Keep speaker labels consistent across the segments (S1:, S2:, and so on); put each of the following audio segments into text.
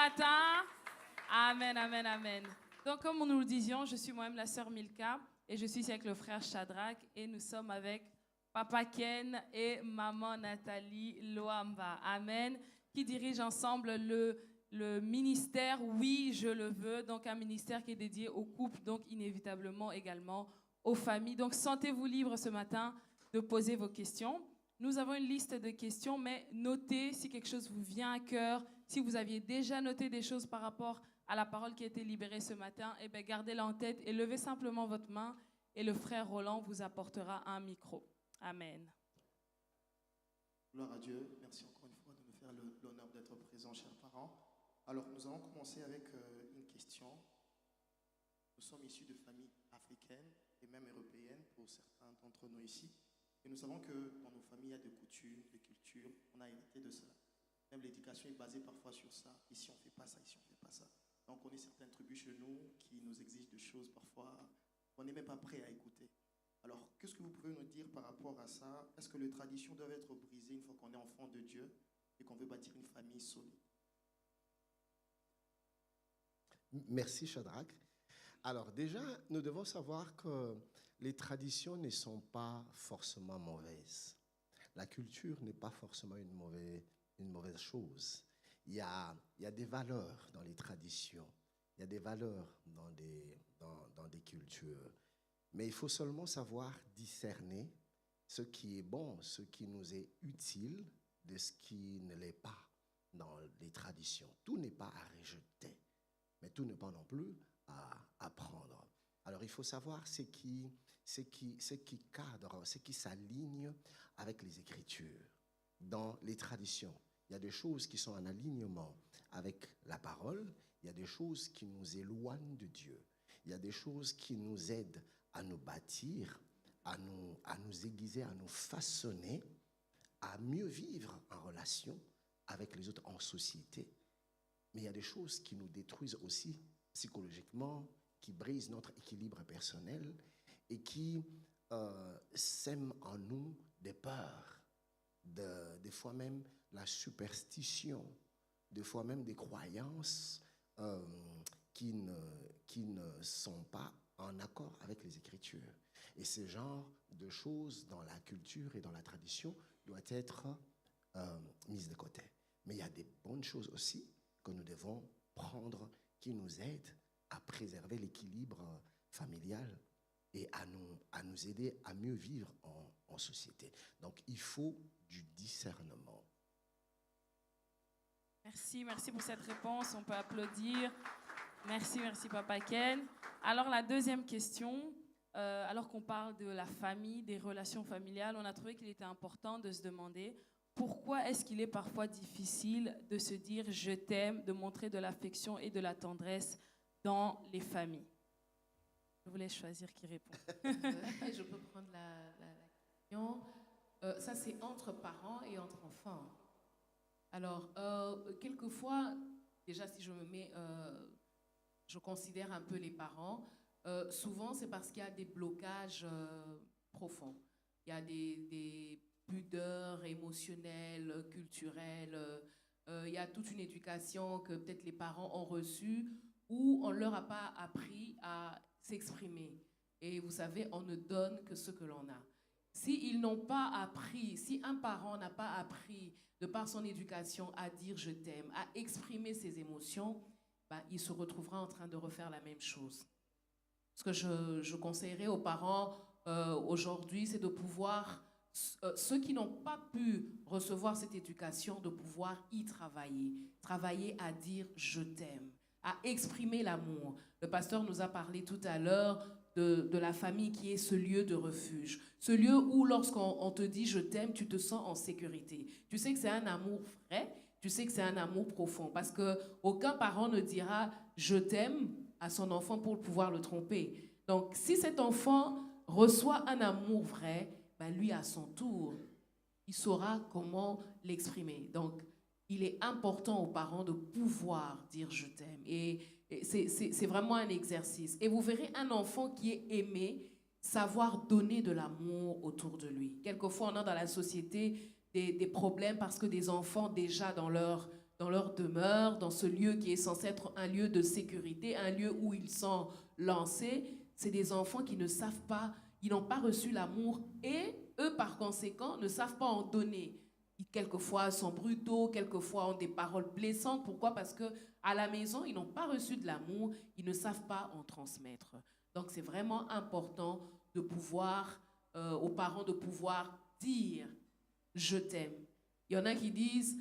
S1: matin. Amen, amen, amen. Donc, comme nous le disions, je suis moi-même la sœur Milka et je suis ici avec le frère Shadrach et nous sommes avec Papa Ken et Maman Nathalie Loamba. Amen. Qui dirigent ensemble le ministère Oui, je le veux. Donc, un ministère qui est dédié aux couples, donc inévitablement également aux familles. Donc, sentez-vous libre ce matin de poser vos questions. Nous avons une liste de questions, mais notez si quelque chose vous vient à cœur, si vous aviez déjà noté des choses par rapport à la parole qui a été libérée ce matin, eh bien, gardez-la en tête et levez simplement votre main et le frère Roland vous apportera un micro. Amen.
S2: Gloire à Dieu. Merci encore une fois de nous faire l'honneur d'être présents, chers parents. Alors, nous allons commencer avec une question. Nous sommes issus de familles africaines et même européennes pour certains d'entre nous ici. Et nous savons que dans nos familles, il y a des coutumes, des cultures. On a hérité de cela. Même l'éducation est basée parfois sur ça. Ici, on ne fait pas ça, ici, on ne fait pas ça. Donc, on connaît certaines tribus chez nous qui nous exigent des choses parfois qu'on n'est même pas prêt à écouter. Alors, qu'est-ce que vous pouvez nous dire par rapport à ça? Est-ce que les traditions doivent être brisées une fois qu'on est enfant de Dieu et qu'on veut bâtir une famille solide?
S3: Merci, Shadrach. Alors déjà, nous devons savoir que les traditions ne sont pas forcément mauvaises. La culture n'est pas forcément une mauvaise chose. Il y a des valeurs dans les traditions, il y a des valeurs dans des cultures. Mais il faut seulement savoir discerner ce qui est bon, ce qui nous est utile, de ce qui ne l'est pas dans les traditions. Tout n'est pas à rejeter, mais tout n'est pas non plus à apprendre. Alors il faut savoir ce qui cadre, ce qui s'aligne avec les Écritures. Dans les traditions, il y a des choses qui sont en alignement avec la parole, il y a des choses qui nous éloignent de Dieu, il y a des choses qui nous aident à nous bâtir, à nous aiguiser, à nous façonner, à mieux vivre en relation avec les autres, en société. Mais il y a des choses qui nous détruisent aussi psychologiquement, qui brisent notre équilibre personnel et qui sèment en nous des peurs, des fois même la superstition, des fois même des croyances qui ne sont pas en accord avec les Écritures. Et ce genre de choses dans la culture et dans la tradition doit être mises de côté. Mais il y a des bonnes choses aussi que nous devons prendre qui nous aident à préserver l'équilibre familial et à nous aider à mieux vivre en société. Donc, il faut du discernement.
S1: Merci pour cette réponse. On peut applaudir. Merci, Papa Ken. Alors, la deuxième question, alors qu'on parle de la famille, des relations familiales, on a trouvé qu'il était important de se demander pourquoi est-ce qu'il est parfois difficile de se dire « je t'aime », de montrer de l'affection et de la tendresse dans les familles. Je vous laisse choisir qui répond.
S4: Je peux prendre la question. Ça, c'est entre parents et entre enfants. Alors, quelquefois, déjà si je me mets, je considère un peu les parents, souvent c'est parce qu'il y a des blocages profonds. Il y a des pudeurs émotionnelles, culturelles, il y a toute une éducation que peut-être les parents ont reçue où on ne leur a pas appris à s'exprimer. Et vous savez, on ne donne que ce que l'on a. S'ils n'ont pas appris, si un parent n'a pas appris de par son éducation à dire « je t'aime », à exprimer ses émotions, ben, il se retrouvera en train de refaire la même chose. Ce que je conseillerais aux parents aujourd'hui, c'est de pouvoir, ceux qui n'ont pas pu recevoir cette éducation, de pouvoir y travailler à dire « je t'aime », à exprimer l'amour. Le pasteur nous a parlé tout à l'heure de la famille qui est ce lieu de refuge. Ce lieu où lorsqu'on te dit « je t'aime », tu te sens en sécurité. Tu sais que c'est un amour vrai, tu sais que c'est un amour profond. Parce qu'aucun parent ne dira « je t'aime » à son enfant pour pouvoir le tromper. Donc si cet enfant reçoit un amour vrai, ben lui à son tour, il saura comment l'exprimer. Donc il est important aux parents de pouvoir dire « je t'aime ». Et c'est vraiment un exercice. Et vous verrez un enfant qui est aimé, savoir donner de l'amour autour de lui. Quelquefois, on a dans la société des problèmes parce que des enfants, déjà dans leur dans leur demeure, dans ce lieu qui est censé être un lieu de sécurité, un lieu où ils sont lancés. C'est des enfants qui ne savent pas, ils n'ont pas reçu l'amour et eux, par conséquent, ne savent pas en donner. Ils, quelquefois, sont brutaux, quelquefois ont des paroles blessantes. Pourquoi? Parce que à la maison, ils n'ont pas reçu de l'amour, ils ne savent pas en transmettre. Donc, c'est vraiment important de pouvoir, aux parents, de pouvoir dire « je t'aime ». Il y en a qui disent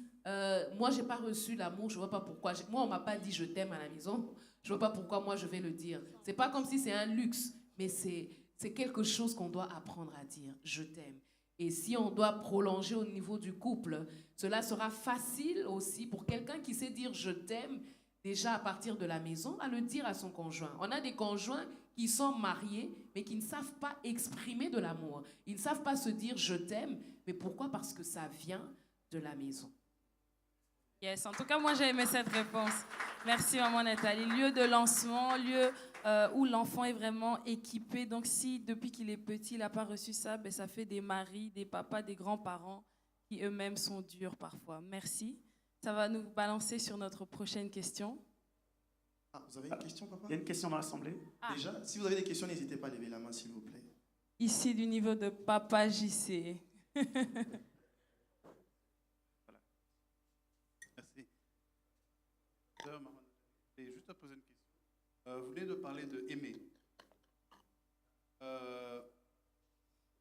S4: moi, je n'ai pas reçu l'amour, je ne vois pas pourquoi. Moi, on ne m'a pas dit « je t'aime » à la maison. Je ne vois pas pourquoi moi, je vais le dire. Ce n'est pas comme si c'est un luxe, mais c'est quelque chose qu'on doit apprendre à dire « je t'aime ». Et si on doit prolonger au niveau du couple, cela sera facile aussi pour quelqu'un qui sait dire « je t'aime » déjà à partir de la maison, à le dire à son conjoint. On a des conjoints qui sont mariés, mais qui ne savent pas exprimer de l'amour. Ils ne savent pas se dire « je t'aime », mais pourquoi? Parce que ça vient de la maison.
S1: Yes, en tout cas, moi, j'ai aimé cette réponse. Merci, maman Nathalie. Lieu de lancement, lieu où l'enfant est vraiment équipé. Donc, si depuis qu'il est petit, il n'a pas reçu ça, ben, ça fait des maris, des papas, des grands-parents qui eux-mêmes sont durs parfois. Merci. Ça va nous balancer sur notre prochaine question.
S2: Ah, vous avez une question, papa?
S5: Il y a une question dans l'Assemblée.
S1: Ah.
S2: Déjà, si vous avez des questions, n'hésitez pas à lever la main, s'il vous plaît.
S1: Ici, du niveau de Papa JC.
S6: Merci. Maman, je vais juste te poser une question. Vous venez de parler de aimer.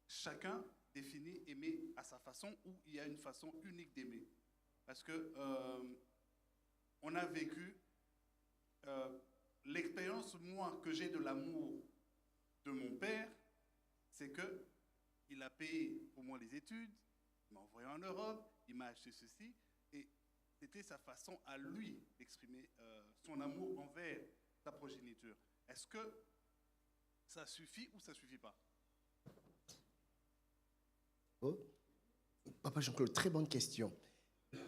S6: Chacun définit aimer à sa façon ou il y a une façon unique d'aimer. Parce que on a vécu l'expérience, moi, que j'ai de l'amour de mon père, c'est que il a payé pour moi les études, il m'a envoyé en Europe, il m'a acheté ceci, et c'était sa façon à lui d'exprimer son amour envers sa progéniture. Est-ce que ça suffit ou ça ne suffit pas?
S3: Oh. Papa Jean-Claude, très bonne question.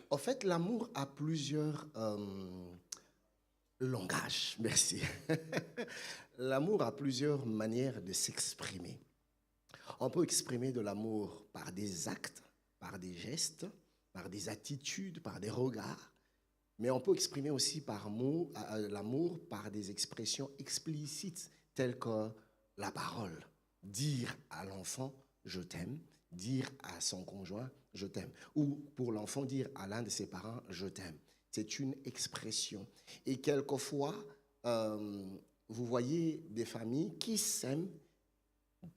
S3: En fait, l'amour a plusieurs langages. Merci. L'amour a plusieurs manières de s'exprimer. On peut exprimer de l'amour par des actes, par des gestes, par des attitudes, par des regards. Mais on peut exprimer aussi l'amour par des expressions explicites telles que la parole. Dire à l'enfant « je t'aime », dire à son conjoint « je t'aime ». Ou pour l'enfant, dire à l'un de ses parents « je t'aime ». C'est une expression. Et quelquefois, vous voyez des familles qui s'aiment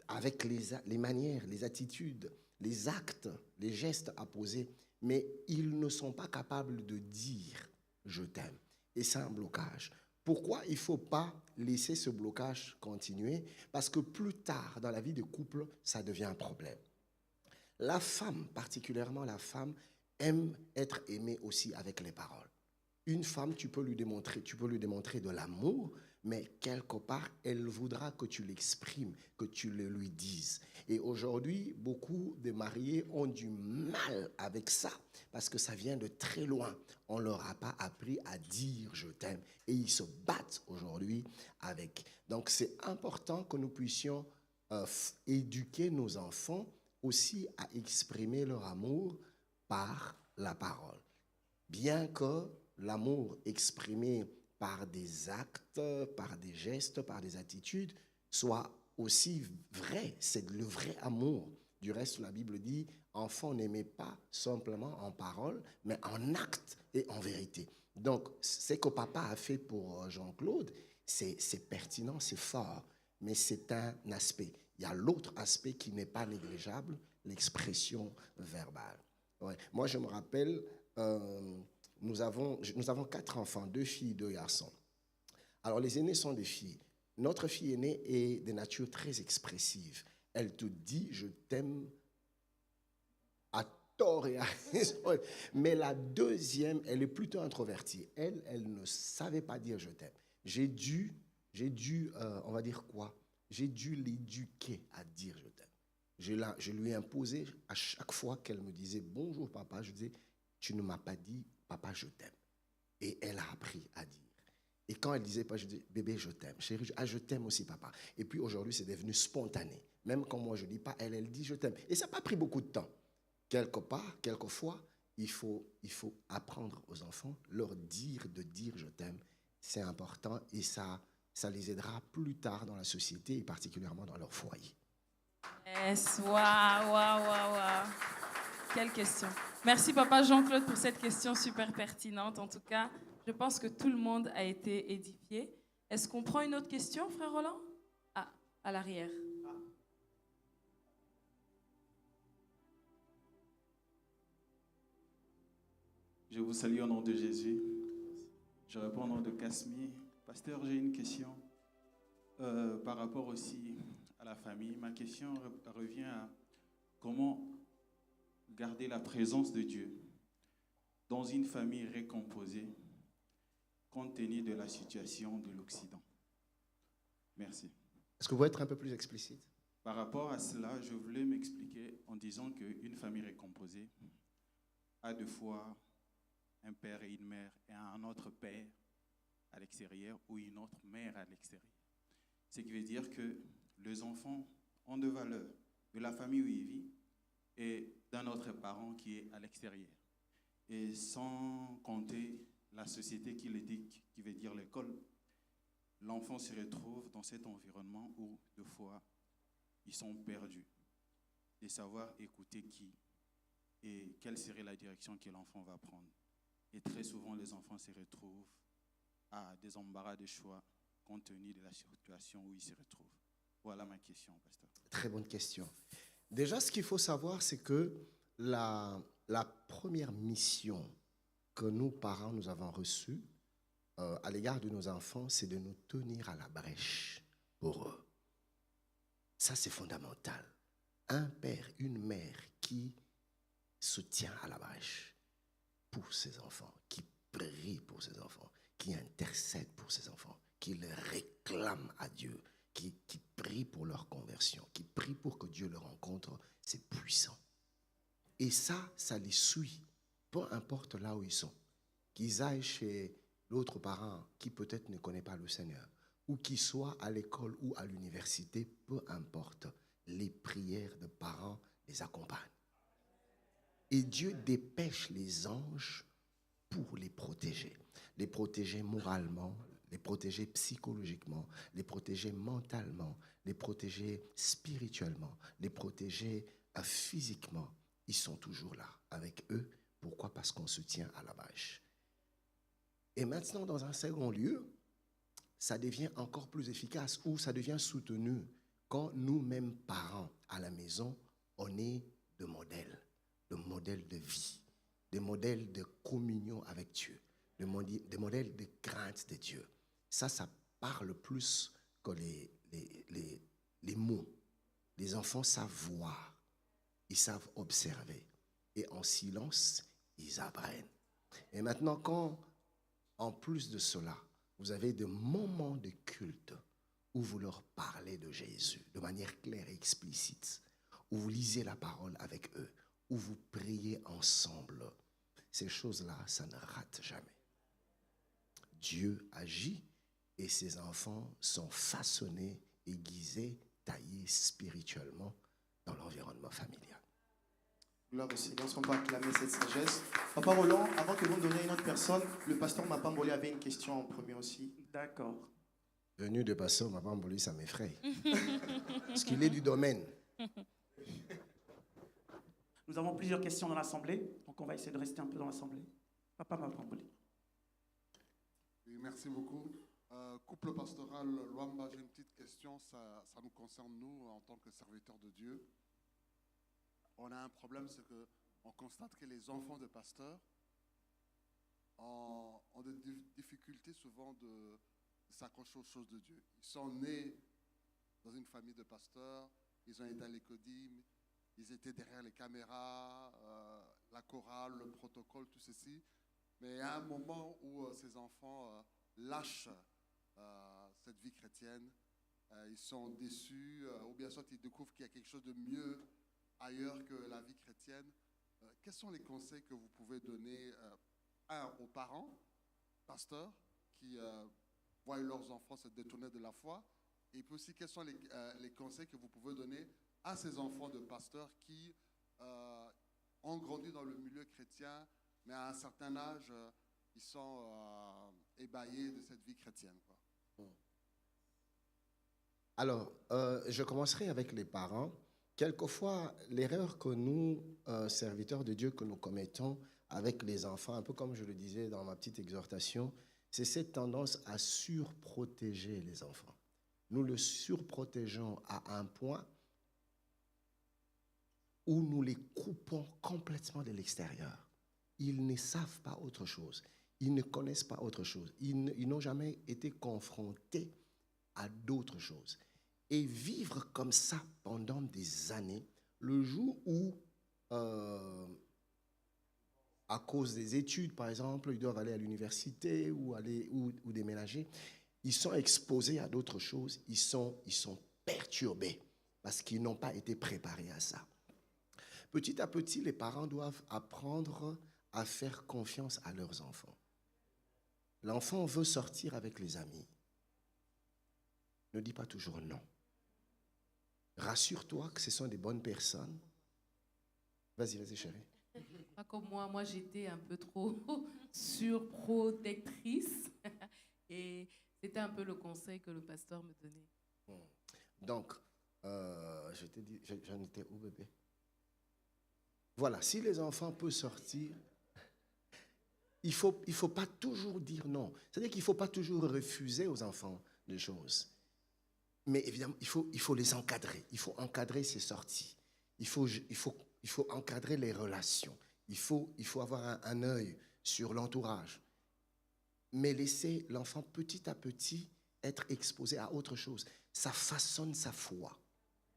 S3: avec les manières, les attitudes, les actes, les gestes à poser, mais ils ne sont pas capables de dire « je t'aime ». Et c'est un blocage. Pourquoi il ne faut pas laisser ce blocage continuer? Parce que plus tard, dans la vie de couple, ça devient un problème. La femme, particulièrement la femme, aime être aimée aussi avec les paroles. Une femme, tu peux lui démontrer de l'amour, mais quelque part, elle voudra que tu l'exprimes, que tu le lui dises. Et aujourd'hui, beaucoup de mariés ont du mal avec ça, parce que ça vient de très loin. On ne leur a pas appris à dire « je t'aime » et ils se battent aujourd'hui avec. Donc, c'est important que nous puissions éduquer nos enfants aussi à exprimer leur amour par la parole. Bien que l'amour exprimé par des actes, par des gestes, par des attitudes, soit aussi vrai. C'est le vrai amour. Du reste, la Bible dit, enfant, n'aimez pas simplement en parole, mais en acte et en vérité. Donc, ce que papa a fait pour Jean-Claude, c'est pertinent, c'est fort, mais c'est un aspect. Il y a l'autre aspect qui n'est pas négligeable, l'expression verbale. Ouais. Moi, je me rappelle, nous avons 4 enfants, 2 filles, 2 garçons. Alors, les aînés sont des filles. Notre fille aînée est de nature très expressive. Elle te dit « je t'aime » à tort et à raison. Mais la deuxième, elle est plutôt introvertie. Elle ne savait pas dire « je t'aime ». J'ai dû, on va dire quoi? J'ai dû l'éduquer à dire « je t'aime ». Je lui ai imposé à chaque fois qu'elle me disait « bonjour papa », je disais « tu ne m'as pas dit papa, je t'aime ». Et elle a appris à dire. Et quand elle disait pas, je dis bébé, je t'aime. Chérie, je t'aime aussi papa. Et puis aujourd'hui, c'est devenu spontané. Même quand moi je dis pas, elle dit je t'aime. Et ça n'a pas pris beaucoup de temps. Quelque part, quelquefois, il faut apprendre aux enfants, leur dire de dire je t'aime. C'est important et ça les aidera plus tard dans la société et particulièrement dans leur foyer.
S1: Yes, waouh. Quelle question. Merci, Papa Jean-Claude, pour cette question super pertinente. En tout cas, je pense que tout le monde a été édifié. Est-ce qu'on prend une autre question, frère Roland? Ah, à l'arrière.
S5: Je vous salue au nom de Jésus. Je réponds au nom de Casmi. Pasteur, j'ai une question par rapport aussi à la famille. Ma question revient à comment garder la présence de Dieu dans une famille récomposée compte tenu de la situation de l'Occident. Merci.
S3: Est-ce que vous pouvez être un peu plus explicite?
S5: Par rapport à cela, je voulais m'expliquer en disant qu'une famille récomposée a deux fois un père et une mère et un autre père à l'extérieur ou une autre mère à l'extérieur. Ce qui veut dire que les enfants ont de valeurs de la famille où ils vivent et d'un autre parent qui est à l'extérieur. Et sans compter la société qui l'éduque, qui veut dire l'école, l'enfant se retrouve dans cet environnement où, deux fois, ils sont perdus. De savoir écouter qui et quelle serait la direction que l'enfant va prendre. Et très souvent, les enfants se retrouvent à des embarras de choix compte tenu de la situation où ils se retrouvent. Voilà ma question, pasteur.
S3: Très bonne question. Déjà, ce qu'il faut savoir, c'est que la première mission que nous, parents, nous avons reçue à l'égard de nos enfants, c'est de nous tenir à la brèche pour eux. Ça, c'est fondamental. Un père, une mère qui se tient à la brèche pour ses enfants, qui prie pour ses enfants, qui intercède pour ses enfants, qui les réclame à Dieu, qui prie pour leur conversion, qui prie pour que Dieu le rencontre, c'est puissant. Et ça les suit, peu importe là où ils sont. Qu'ils aillent chez l'autre parent qui peut-être ne connaît pas le Seigneur, ou qu'ils soient à l'école ou à l'université, peu importe, les prières de parents les accompagnent. Et Dieu dépêche les anges pour les protéger moralement, les protéger psychologiquement, les protéger mentalement, les protéger spirituellement, les protéger physiquement. Ils sont toujours là avec eux. Pourquoi? Parce qu'on se tient à la brèche. Et maintenant, dans un second lieu, ça devient encore plus efficace ou ça devient soutenu quand nous-mêmes, parents, à la maison, on est de modèles de vie, des modèles de communion avec Dieu, des modèles de crainte de Dieu. Ça parle plus que les mots. Les enfants savent voir, ils savent observer. Et en silence, ils apprennent. Et maintenant, quand, en plus de cela, vous avez des moments de culte où vous leur parlez de Jésus de manière claire et explicite, où vous lisez la parole avec eux, où vous priez ensemble, ces choses-là, ça ne rate jamais. Dieu agit et ses enfants sont façonnés, aiguisés, taillés spirituellement dans l'environnement familial.
S2: Gloire au Seigneur, est-ce qu'on peut acclamer cette sagesse? Papa Roland, avant que vous me donniez à une autre personne, le pasteur Mapamboli avait une question en premier aussi.
S7: D'accord.
S3: Venu de pasteur Mapamboli, ça m'effraie. Parce qu'il est du domaine.
S7: Nous avons plusieurs questions dans l'Assemblée, donc on va essayer de rester un peu dans l'Assemblée. Papa Mapamboli.
S8: Oui, merci beaucoup. Couple pastoral Luamba, j'ai une petite question, ça nous concerne nous en tant que serviteurs de Dieu. On a un problème, c'est qu'on constate que les enfants de pasteurs ont des difficultés souvent de s'accrocher aux choses de Dieu. Ils sont nés dans une famille de pasteurs, ils ont été à l'écodime, ils étaient derrière les caméras, la chorale, le protocole, tout ceci. Mais il y a un moment où ces enfants lâchent cette vie chrétienne, ils sont déçus, ou bien soit ils découvrent qu'il y a quelque chose de mieux ailleurs que la vie chrétienne. Quels sont les conseils que vous pouvez donner, aux parents, pasteurs, qui voient leurs enfants se détourner de la foi, et puis aussi quels sont les conseils que vous pouvez donner à ces enfants de pasteurs qui ont grandi dans le milieu chrétien, mais à un certain âge, ils sont ébahis de cette vie chrétienne, quoi.
S3: Alors, je commencerai avec les parents. Quelquefois, l'erreur que nous, serviteurs de Dieu, que nous commettons avec les enfants, un peu comme je le disais dans ma petite exhortation, c'est cette tendance à surprotéger les enfants. Nous le surprotégeons à un point où nous les coupons complètement de l'extérieur. Ils ne savent pas autre chose. Ils ne connaissent pas autre chose. Ils n'ont jamais été confrontés à d'autres choses. Et vivre comme ça pendant des années, le jour où, à cause des études, par exemple, ils doivent aller à l'université ou déménager, ils sont exposés à d'autres choses, ils sont perturbés parce qu'ils n'ont pas été préparés à ça. Petit à petit, les parents doivent apprendre à faire confiance à leurs enfants. L'enfant veut sortir avec les amis. Ne dis pas toujours non. Rassure-toi que ce sont des bonnes personnes. Vas-y, chérie.
S4: Pas comme moi j'étais un peu trop surprotectrice. Et c'était un peu le conseil que le pasteur me donnait.
S3: Donc, je t'ai dit, j'en étais où, bébé? Voilà, si les enfants peuvent sortir, il faut pas toujours dire non. C'est-à-dire qu'il ne faut pas toujours refuser aux enfants des choses. Mais évidemment, il faut les encadrer. Il faut encadrer ces sorties. Il faut encadrer les relations. Il faut avoir un œil sur l'entourage. Mais laisser l'enfant petit à petit être exposé à autre chose. Ça façonne sa foi.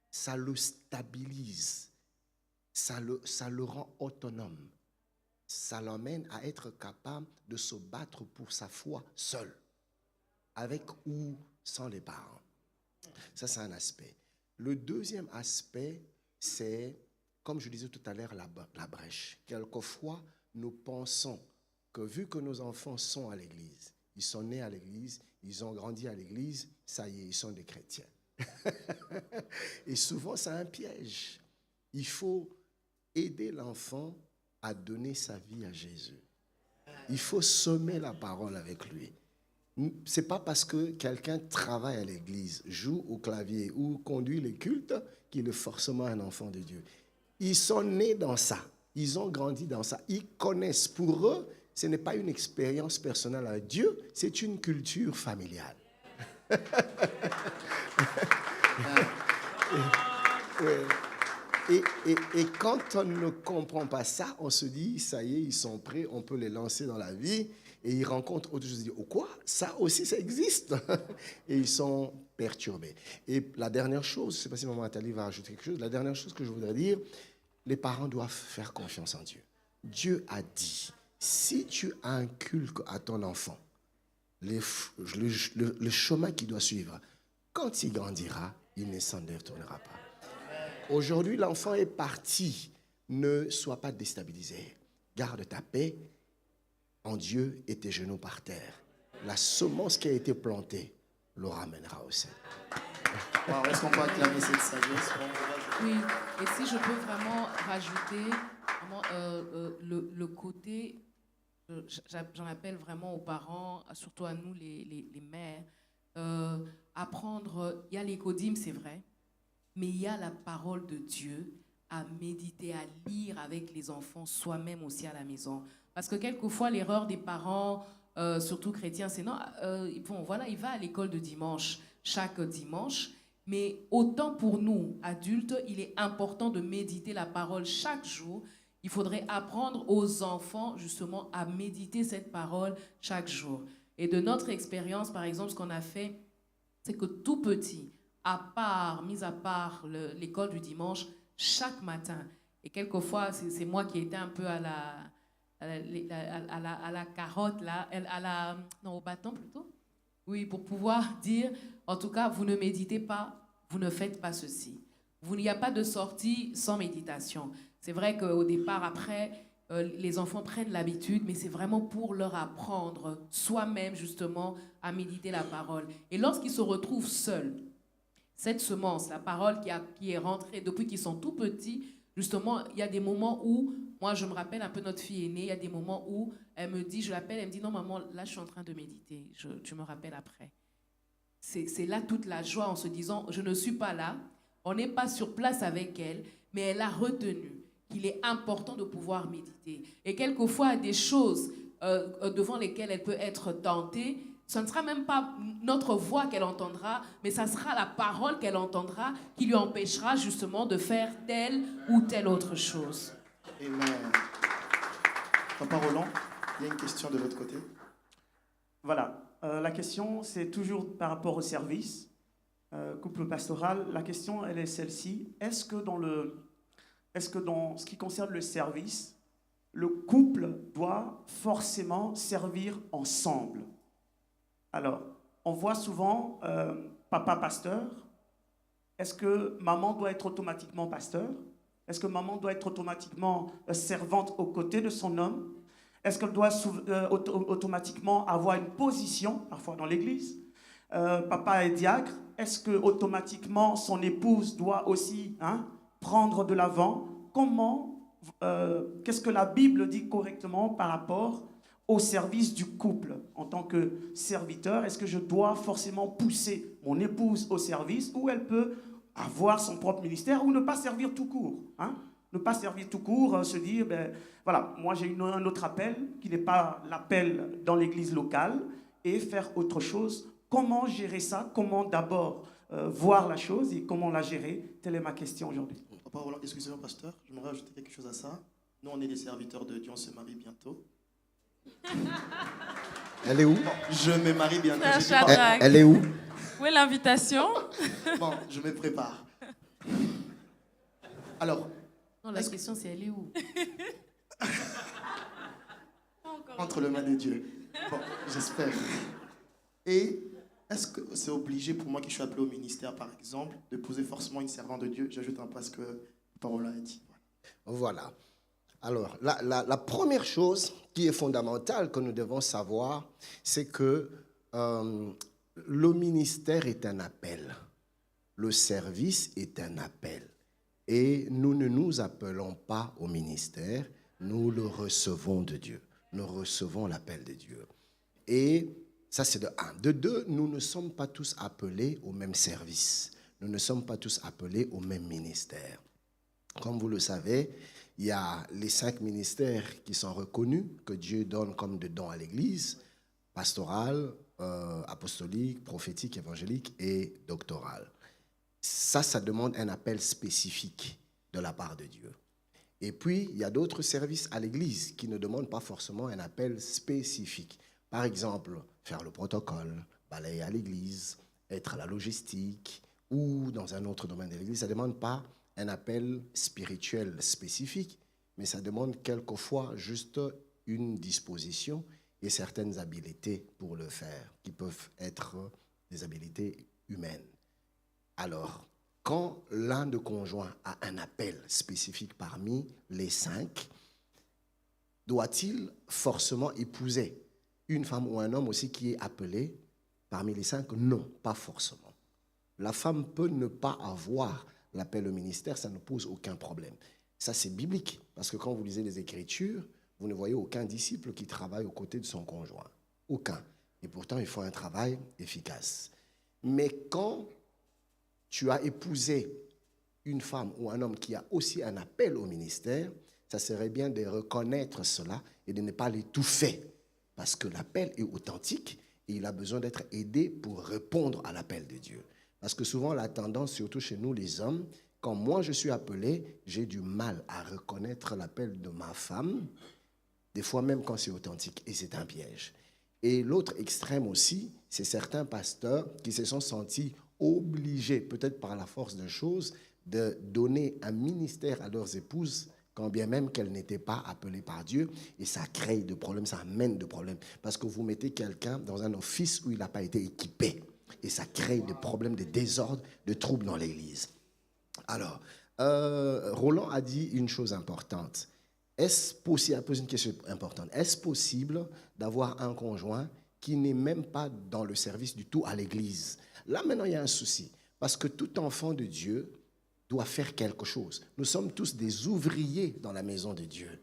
S3: Ça le stabilise. Ça le rend autonome. Ça l'emmène à être capable de se battre pour sa foi seul, avec ou sans les parents. Ça, c'est un aspect. Le deuxième aspect, c'est, comme je disais tout à l'heure, la brèche. Quelquefois, nous pensons que vu que nos enfants sont à l'église, ils sont nés à l'église, ils ont grandi à l'église, ça y est, ils sont des chrétiens. Et souvent, c'est un piège. Il faut aider l'enfant à donner sa vie à Jésus. Il faut semer la parole avec lui. Ce n'est pas parce que quelqu'un travaille à l'église, joue au clavier ou conduit les cultes qu'il est forcément un enfant de Dieu. Ils sont nés dans ça. Ils ont grandi dans ça. Ils connaissent. Pour eux, ce n'est pas une expérience personnelle avec Dieu, c'est une culture familiale. Et quand on ne comprend pas ça, on se dit, ça y est, ils sont prêts, on peut les lancer dans la vie. Et ils rencontrent autre chose, ils disent, oh quoi, ça aussi, ça existe. Et ils sont perturbés. Et la dernière chose, je ne sais pas si Maman Nathalie va ajouter quelque chose, la dernière chose que je voudrais dire, les parents doivent faire confiance en Dieu. Dieu a dit, si tu inculques à ton enfant le chemin qu'il doit suivre, quand il grandira, il ne s'en détournera pas. Aujourd'hui, l'enfant est parti. Ne sois pas déstabilisé. Garde ta paix en Dieu et tes genoux par terre. La semence qui a été plantée le ramènera au ciel.
S2: Wow, est-ce qu'on peut acclamer cette sagesse?
S4: Oui, et si je peux vraiment rajouter le côté, j'en appelle vraiment aux parents, surtout à nous les mères, apprendre, il y a l'écodyme, c'est vrai, mais il y a la parole de Dieu à méditer, à lire avec les enfants, soi-même aussi à la maison. Parce que quelquefois, l'erreur des parents, surtout chrétiens, c'est non, bon, voilà, il va à l'école de dimanche, chaque dimanche, mais autant pour nous, adultes, il est important de méditer la parole chaque jour. Il faudrait apprendre aux enfants, justement, à méditer cette parole chaque jour. Et de notre expérience, par exemple, ce qu'on a fait, c'est que tout petit, mis à part l'école du dimanche, chaque matin, et quelquefois, c'est moi qui étais un peu à la carotte, là, non, au bâton plutôt. Oui, pour pouvoir dire, en tout cas, vous ne méditez pas, vous ne faites pas ceci. Il n'y a pas de sortie sans méditation. C'est vrai qu'au départ, après, les enfants prennent l'habitude, mais c'est vraiment pour leur apprendre soi-même, justement, à méditer la parole. Et lorsqu'ils se retrouvent seuls, cette semence, la parole qui est rentrée depuis qu'ils sont tout petits, justement, il y a des moments où, moi je me rappelle un peu notre fille aînée, il y a des moments où elle me dit, je l'appelle, elle me dit, non maman, là je suis en train de méditer, tu me rappelles après. C'est là toute la joie en se disant, je ne suis pas là, on n'est pas sur place avec elle, mais elle a retenu qu'il est important de pouvoir méditer. Et quelquefois, des choses devant lesquelles elle peut être tentée, ce ne sera même pas notre voix qu'elle entendra, mais ça sera la parole qu'elle entendra qui lui empêchera justement de faire telle ou telle autre chose.
S2: Amen. Papa Roland, il y a une question de l'autre côté.
S7: Voilà. La question, c'est toujours par rapport au service, couple pastoral. La question, elle est celle-ci. Est-ce que dans ce qui concerne le service, le couple doit forcément servir ensemble? Alors, on voit souvent papa pasteur. Est-ce que maman doit être automatiquement pasteur? Est-ce que maman doit être automatiquement servante aux côtés de son homme? Est-ce qu'elle doit automatiquement avoir une position, parfois dans l'église? Papa est diacre. Est-ce que automatiquement son épouse doit aussi prendre de l'avant? Qu'est-ce que la Bible dit correctement par rapport au service du couple en tant que serviteur? Est-ce que je dois forcément pousser mon épouse au service, ou elle peut avoir son propre ministère, ou ne pas servir tout court, ne pas servir tout court, se dire, voilà, moi j'ai un autre appel qui n'est pas l'appel dans l'église locale, et faire autre chose. Comment gérer ça? Comment d'abord voir la chose et comment la gérer? Telle est ma question aujourd'hui.
S2: Papa Roland, excusez-moi, pasteur, j'aimerais ajouter quelque chose à ça. Nous, on est des serviteurs de Dieu, on se marie bientôt.
S3: Elle est où?
S2: Bon, je me marie bientôt.
S3: Elle est où?
S1: Où est l'invitation?
S2: Bon, je me prépare. Alors,
S4: non, la question c'est elle est où?
S2: entre les mains de Dieu. Bon, j'espère. Et est-ce que c'est obligé pour moi qui suis appelé au ministère, par exemple, de poser forcément une servante de Dieu? J'ajoute un peu à ce que Parola a dit.
S3: Voilà. Alors, la première chose qui est fondamentale que nous devons savoir, c'est que le ministère est un appel. Le service est un appel. Et nous ne nous appelons pas au ministère, nous le recevons de Dieu. Nous recevons l'appel de Dieu. Et ça, c'est de un. De deux, nous ne sommes pas tous appelés au même service. Nous ne sommes pas tous appelés au même ministère. Comme vous le savez, il y a les 5 ministères qui sont reconnus, que Dieu donne comme de dons à l'Église: pastoral, apostolique, prophétique, évangélique et doctoral. Ça demande un appel spécifique de la part de Dieu. Et puis, il y a d'autres services à l'Église qui ne demandent pas forcément un appel spécifique. Par exemple, faire le protocole, balayer à l'Église, être à la logistique ou dans un autre domaine de l'Église. Ça ne demande pas un appel spirituel spécifique, mais ça demande quelquefois juste une disposition et certaines habiletés pour le faire, qui peuvent être des habiletés humaines. Alors, quand l'un des conjoints a un appel spécifique parmi les 5, doit-il forcément épouser une femme ou un homme aussi qui est appelé parmi les 5? Non, pas forcément. La femme peut ne pas avoir l'appel au ministère, ça ne pose aucun problème. Ça, c'est biblique, parce que quand vous lisez les Écritures, vous ne voyez aucun disciple qui travaille aux côtés de son conjoint. Aucun. Et pourtant, il faut un travail efficace. Mais quand tu as épousé une femme ou un homme qui a aussi un appel au ministère, ça serait bien de reconnaître cela et de ne pas l'étouffer, parce que l'appel est authentique et il a besoin d'être aidé pour répondre à l'appel de Dieu. Parce que souvent, la tendance, surtout chez nous les hommes, quand moi je suis appelé, j'ai du mal à reconnaître l'appel de ma femme, des fois même quand c'est authentique, et c'est un piège. Et l'autre extrême aussi, c'est certains pasteurs qui se sont sentis obligés, peut-être par la force des choses, de donner un ministère à leurs épouses, quand bien même qu'elles n'étaient pas appelées par Dieu. Et ça crée des problèmes, ça amène des problèmes. Parce que vous mettez quelqu'un dans un office où il n'a pas été équipé. Et ça crée des problèmes, des désordres, des troubles dans l'Église. Alors, Roland a dit une chose importante. Est-ce possible, il a posé une question importante. Est-ce possible d'avoir un conjoint qui n'est même pas dans le service du tout à l'Église? Là, maintenant, il y a un souci. Parce que tout enfant de Dieu doit faire quelque chose. Nous sommes tous des ouvriers dans la maison de Dieu.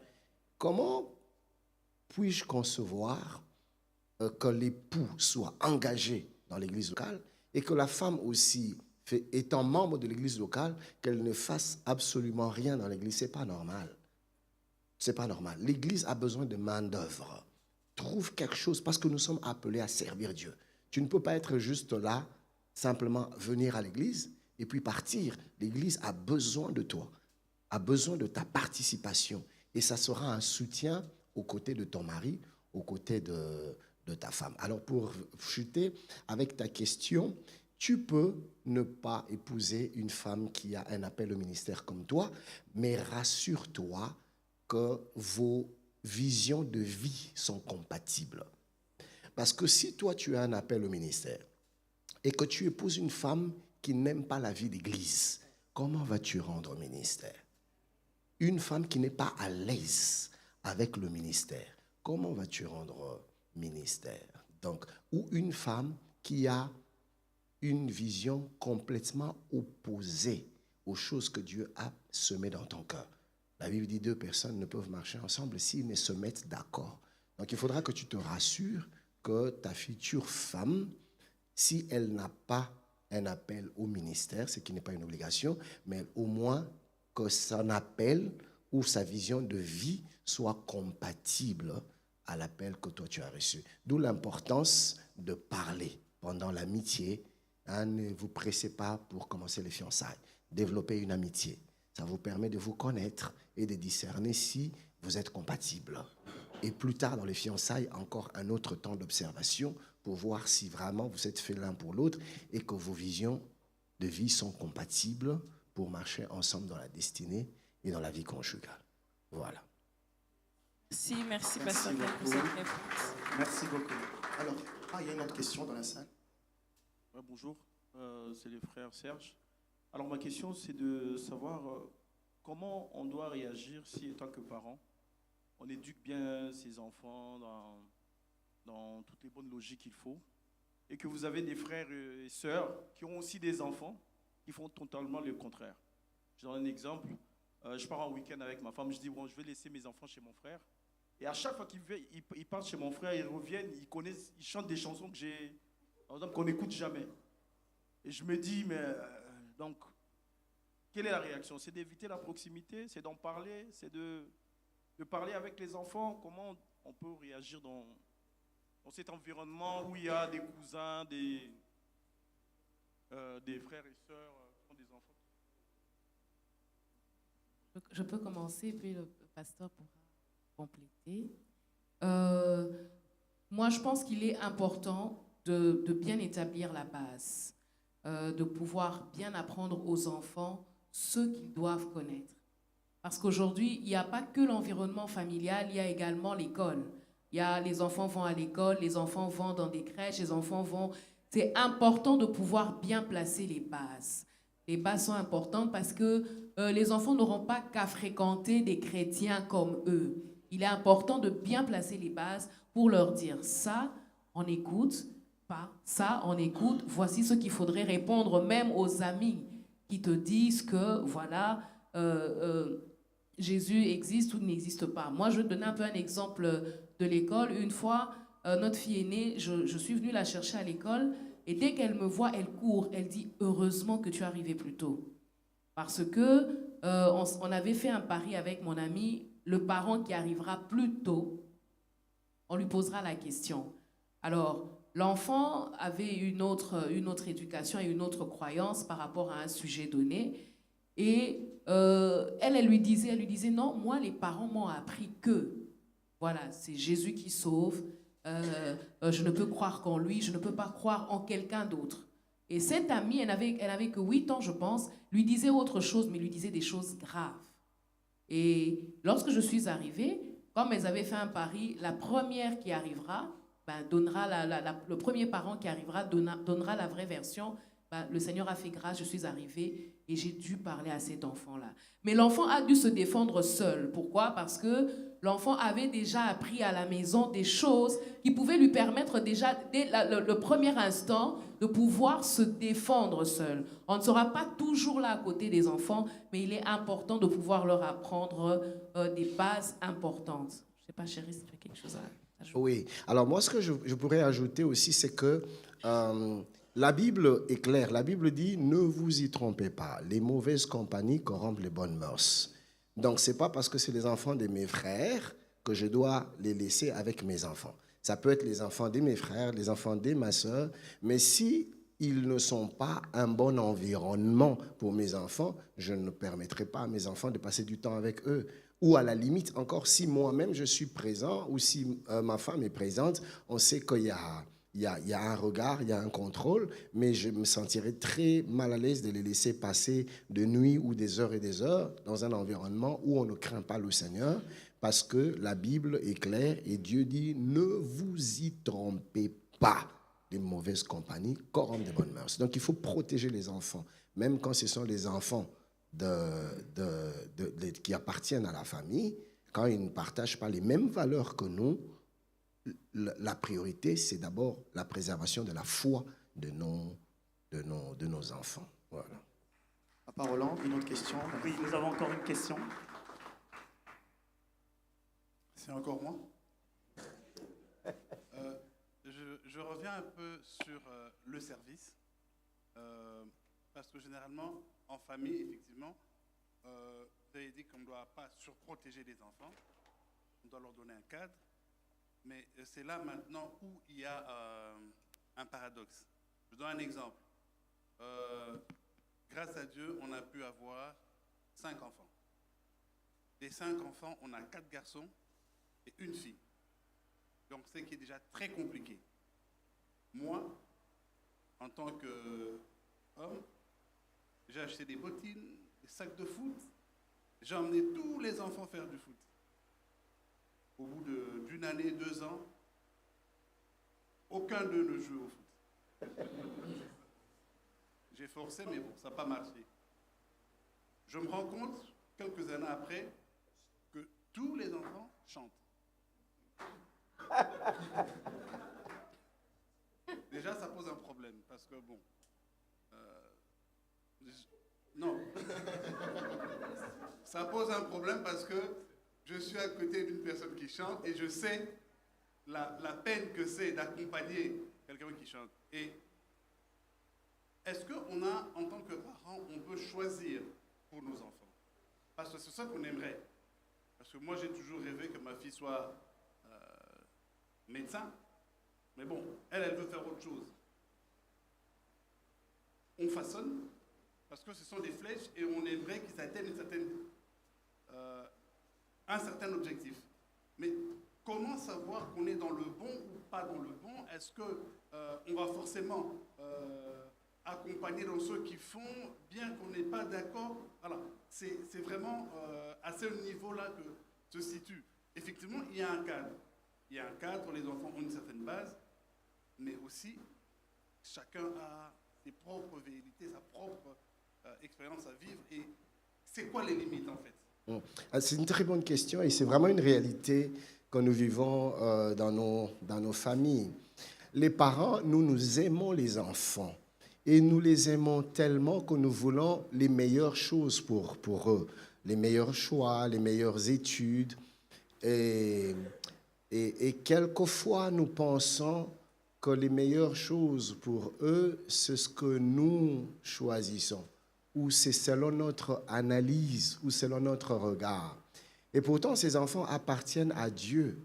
S3: Comment puis-je concevoir que l'époux soit engagé dans l'église locale et que la femme aussi, étant membre de l'église locale, qu'elle ne fasse absolument rien dans l'église? Ce n'est pas normal. Ce n'est pas normal. L'église a besoin de main-d'œuvre. Trouve quelque chose parce que nous sommes appelés à servir Dieu. Tu ne peux pas être juste là, simplement venir à l'église et puis partir. L'église a besoin de toi, a besoin de ta participation. Et ça sera un soutien aux côtés de ton mari, aux côtés de ta femme. Alors pour chuter avec ta question, tu peux ne pas épouser une femme qui a un appel au ministère comme toi, mais rassure-toi que vos visions de vie sont compatibles. Parce que si toi tu as un appel au ministère et que tu épouses une femme qui n'aime pas la vie d'église, comment vas-tu rendre au ministère? Une femme qui n'est pas à l'aise avec le ministère, comment vas-tu rendre ministère? Donc, ou une femme qui a une vision complètement opposée aux choses que Dieu a semées dans ton cœur. La Bible dit 2 personnes ne peuvent marcher ensemble s'ils ne se mettent d'accord. Donc, il faudra que tu te rassures que ta future femme, si elle n'a pas un appel au ministère, ce qui n'est pas une obligation, mais au moins que son appel ou sa vision de vie soit compatible à l'appel que toi tu as reçu. D'où l'importance de parler pendant l'amitié. Ne vous pressez pas pour commencer les fiançailles. Développez une amitié. Ça vous permet de vous connaître et de discerner si vous êtes compatibles. Et plus tard dans les fiançailles, encore un autre temps d'observation pour voir si vraiment vous êtes faits l'un pour l'autre et que vos visions de vie sont compatibles pour marcher ensemble dans la destinée et dans la vie conjugale. Voilà.
S1: Merci Pasteur Ken pour cette réponse.
S7: Merci beaucoup.
S2: Alors, il y a une autre question dans la salle.
S9: Ouais, bonjour, c'est le frère Serge. Alors ma question c'est de savoir comment on doit réagir si, en tant que parent, on éduque bien ses enfants dans toutes les bonnes logiques qu'il faut, et que vous avez des frères et sœurs qui ont aussi des enfants qui font totalement le contraire. Je donne un exemple. Je pars en week-end avec ma femme, je dis bon, je vais laisser mes enfants chez mon frère. Et à chaque fois qu'ils partent chez mon frère, ils reviennent, ils chantent des chansons qu'on n'écoute jamais. Et je me dis, mais donc, quelle est la réaction? C'est d'éviter la proximité, c'est d'en parler, c'est de parler avec les enfants. Comment on peut réagir dans cet environnement où il y a des cousins, des frères et sœurs qui ont des enfants?
S4: Je peux commencer, puis le pasteur pourra compléter. Moi, je pense qu'il est important de bien établir la base, de pouvoir bien apprendre aux enfants ce qu'ils doivent connaître. Parce qu'aujourd'hui, il n'y a pas que l'environnement familial, il y a également l'école. Les enfants vont à l'école, les enfants vont dans des crèches, les enfants vont... C'est important de pouvoir bien placer les bases. Les bases sont importantes parce que les enfants n'auront pas qu'à fréquenter des chrétiens comme eux. Il est important de bien placer les bases pour leur dire ça, on écoute, pas ça, on écoute. Voici ce qu'il faudrait répondre même aux amis qui te disent que voilà, Jésus existe ou n'existe pas. Moi, je vais te donner un peu un exemple de l'école. Une fois, notre fille aînée, je suis venue la chercher à l'école et dès qu'elle me voit, elle court. Elle dit « Heureusement que tu es arrivé plus tôt. » Parce que on avait fait un pari avec mon ami. Le parent qui arrivera plus tôt, on lui posera la question. Alors, l'enfant avait une autre éducation et une autre croyance par rapport à un sujet donné. Et elle lui disait, non, moi, les parents m'ont appris que, voilà, c'est Jésus qui sauve, je ne peux croire qu'en lui, je ne peux pas croire en quelqu'un d'autre. Et cette amie, elle avait que 8 ans, je pense, lui disait autre chose, mais lui disait des choses graves. Et lorsque je suis arrivée, comme elles avaient fait un pari, la première qui arrivera, donnera le premier parent qui arrivera donnera la vraie version. Le Seigneur a fait grâce, je suis arrivée et j'ai dû parler à cet enfant-là. Mais l'enfant a dû se défendre seul. Pourquoi? Parce que l'enfant avait déjà appris à la maison des choses qui pouvaient lui permettre déjà, dès le premier instant, de pouvoir se défendre seul. On ne sera pas toujours là à côté des enfants, mais il est important de pouvoir leur apprendre des bases importantes. Je ne sais pas, chérie, si tu as quelque chose à ajouter.
S3: Oui. Alors moi, ce que je pourrais ajouter aussi, c'est que la Bible est claire. La Bible dit, ne vous y trompez pas. Les mauvaises compagnies corrompent les bonnes mœurs. Donc, ce n'est pas parce que c'est les enfants de mes frères que je dois les laisser avec mes enfants. Ça peut être les enfants de mes frères, les enfants de ma soeur, mais si ils ne sont pas un bon environnement pour mes enfants, je ne permettrai pas à mes enfants de passer du temps avec eux. Ou à la limite, encore si moi-même je suis présent ou si ma femme est présente, on sait qu'il y a un regard, il y a un contrôle, mais je me sentirais très mal à l'aise de les laisser passer de nuit ou des heures et des heures dans un environnement où on ne craint pas le Seigneur, parce que la Bible est claire et Dieu dit « Ne vous y trompez pas ». Les mauvaises compagnies corrompent des bonnes mœurs. Donc il faut protéger les enfants, même quand ce sont les enfants qui appartiennent à la famille, quand ils ne partagent pas les mêmes valeurs que nous. La priorité, c'est d'abord la préservation de la foi de nos enfants. Voilà.
S2: Papa Roland, une autre question?
S7: Oui, nous avons encore une question.
S6: C'est encore moi. Je reviens un peu sur le service, parce que généralement, en famille, effectivement, vous avez dit qu'on ne doit pas surprotéger les enfants, on doit leur donner un cadre, mais c'est là maintenant où il y a un paradoxe. Je donne un exemple. Grâce à Dieu, on a pu avoir 5 enfants. Des 5 enfants, on a 4 garçons et une fille. Donc, c'est qui est déjà très compliqué. Moi, en tant qu'homme, j'ai acheté des bottines, des sacs de foot. J'ai emmené tous les enfants faire du foot. Au bout d'une année, 2 ans, aucun d'eux ne joue au foot. J'ai forcé, mais bon, ça n'a pas marché. Je me rends compte, quelques années après, que tous les enfants chantent. Déjà, ça pose un problème, parce que bon... non. Ça pose un problème parce que je suis à côté d'une personne qui chante et je sais la peine que c'est d'accompagner quelqu'un qui chante. Et est-ce qu'on a, en tant que parents, on peut choisir pour nos enfants? Parce que c'est ça qu'on aimerait. Parce que moi, j'ai toujours rêvé que ma fille soit médecin. Mais bon, elle veut faire autre chose. On façonne, parce que ce sont des flèches et on aimerait qu'ils atteignent un certain objectif. Mais comment savoir qu'on est dans le bon ou pas dans le bon? Est-ce qu'on va forcément accompagner dans ceux qui font, bien qu'on n'ait pas d'accord? Voilà, c'est vraiment à ce niveau-là que se situe. Effectivement, il y a un cadre. Il y a un cadre, les enfants ont une certaine base, mais aussi, chacun a ses propres vérités, sa propre expérience à vivre. Et c'est quoi les limites, en fait?
S3: C'est une très bonne question et c'est vraiment une réalité que nous vivons dans nos familles. Les parents, nous aimons les enfants et nous les aimons tellement que nous voulons les meilleures choses pour eux, les meilleurs choix, les meilleures études. Et quelquefois, nous pensons que les meilleures choses pour eux, c'est ce que nous choisissons, ou c'est selon notre analyse, ou selon notre regard. Et pourtant, ces enfants appartiennent à Dieu.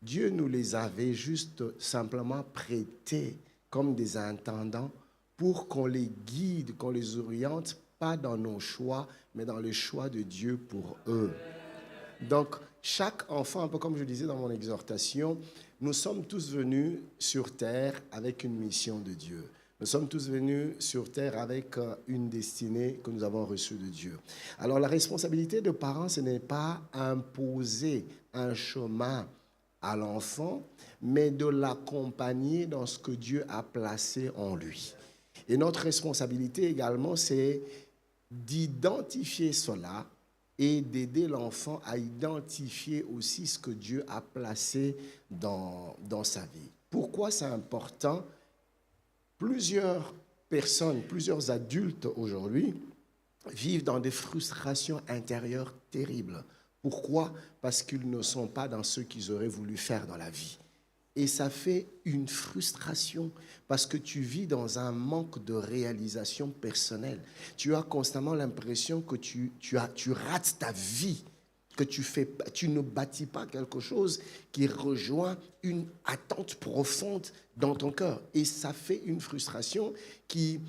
S3: Dieu nous les avait juste simplement prêtés comme des intendants pour qu'on les guide, qu'on les oriente, pas dans nos choix, mais dans le choix de Dieu pour eux. Donc, chaque enfant, un peu comme je disais dans mon exhortation, nous sommes tous venus sur terre avec une mission de Dieu. Nous sommes tous venus sur terre avec une destinée que nous avons reçue de Dieu. Alors, la responsabilité de parents, ce n'est pas imposer un chemin à l'enfant, mais de l'accompagner dans ce que Dieu a placé en lui. Et notre responsabilité également, c'est d'identifier cela et d'aider l'enfant à identifier aussi ce que Dieu a placé dans sa vie. Pourquoi c'est important? Plusieurs personnes, plusieurs adultes aujourd'hui vivent dans des frustrations intérieures terribles. Pourquoi? Parce qu'ils ne sont pas dans ce qu'ils auraient voulu faire dans la vie. Et ça fait une frustration parce que tu vis dans un manque de réalisation personnelle. Tu as constamment l'impression que tu rates ta vie, que tu ne bâtis pas quelque chose qui rejoint une attente profonde dans ton cœur. Et ça fait une frustration qui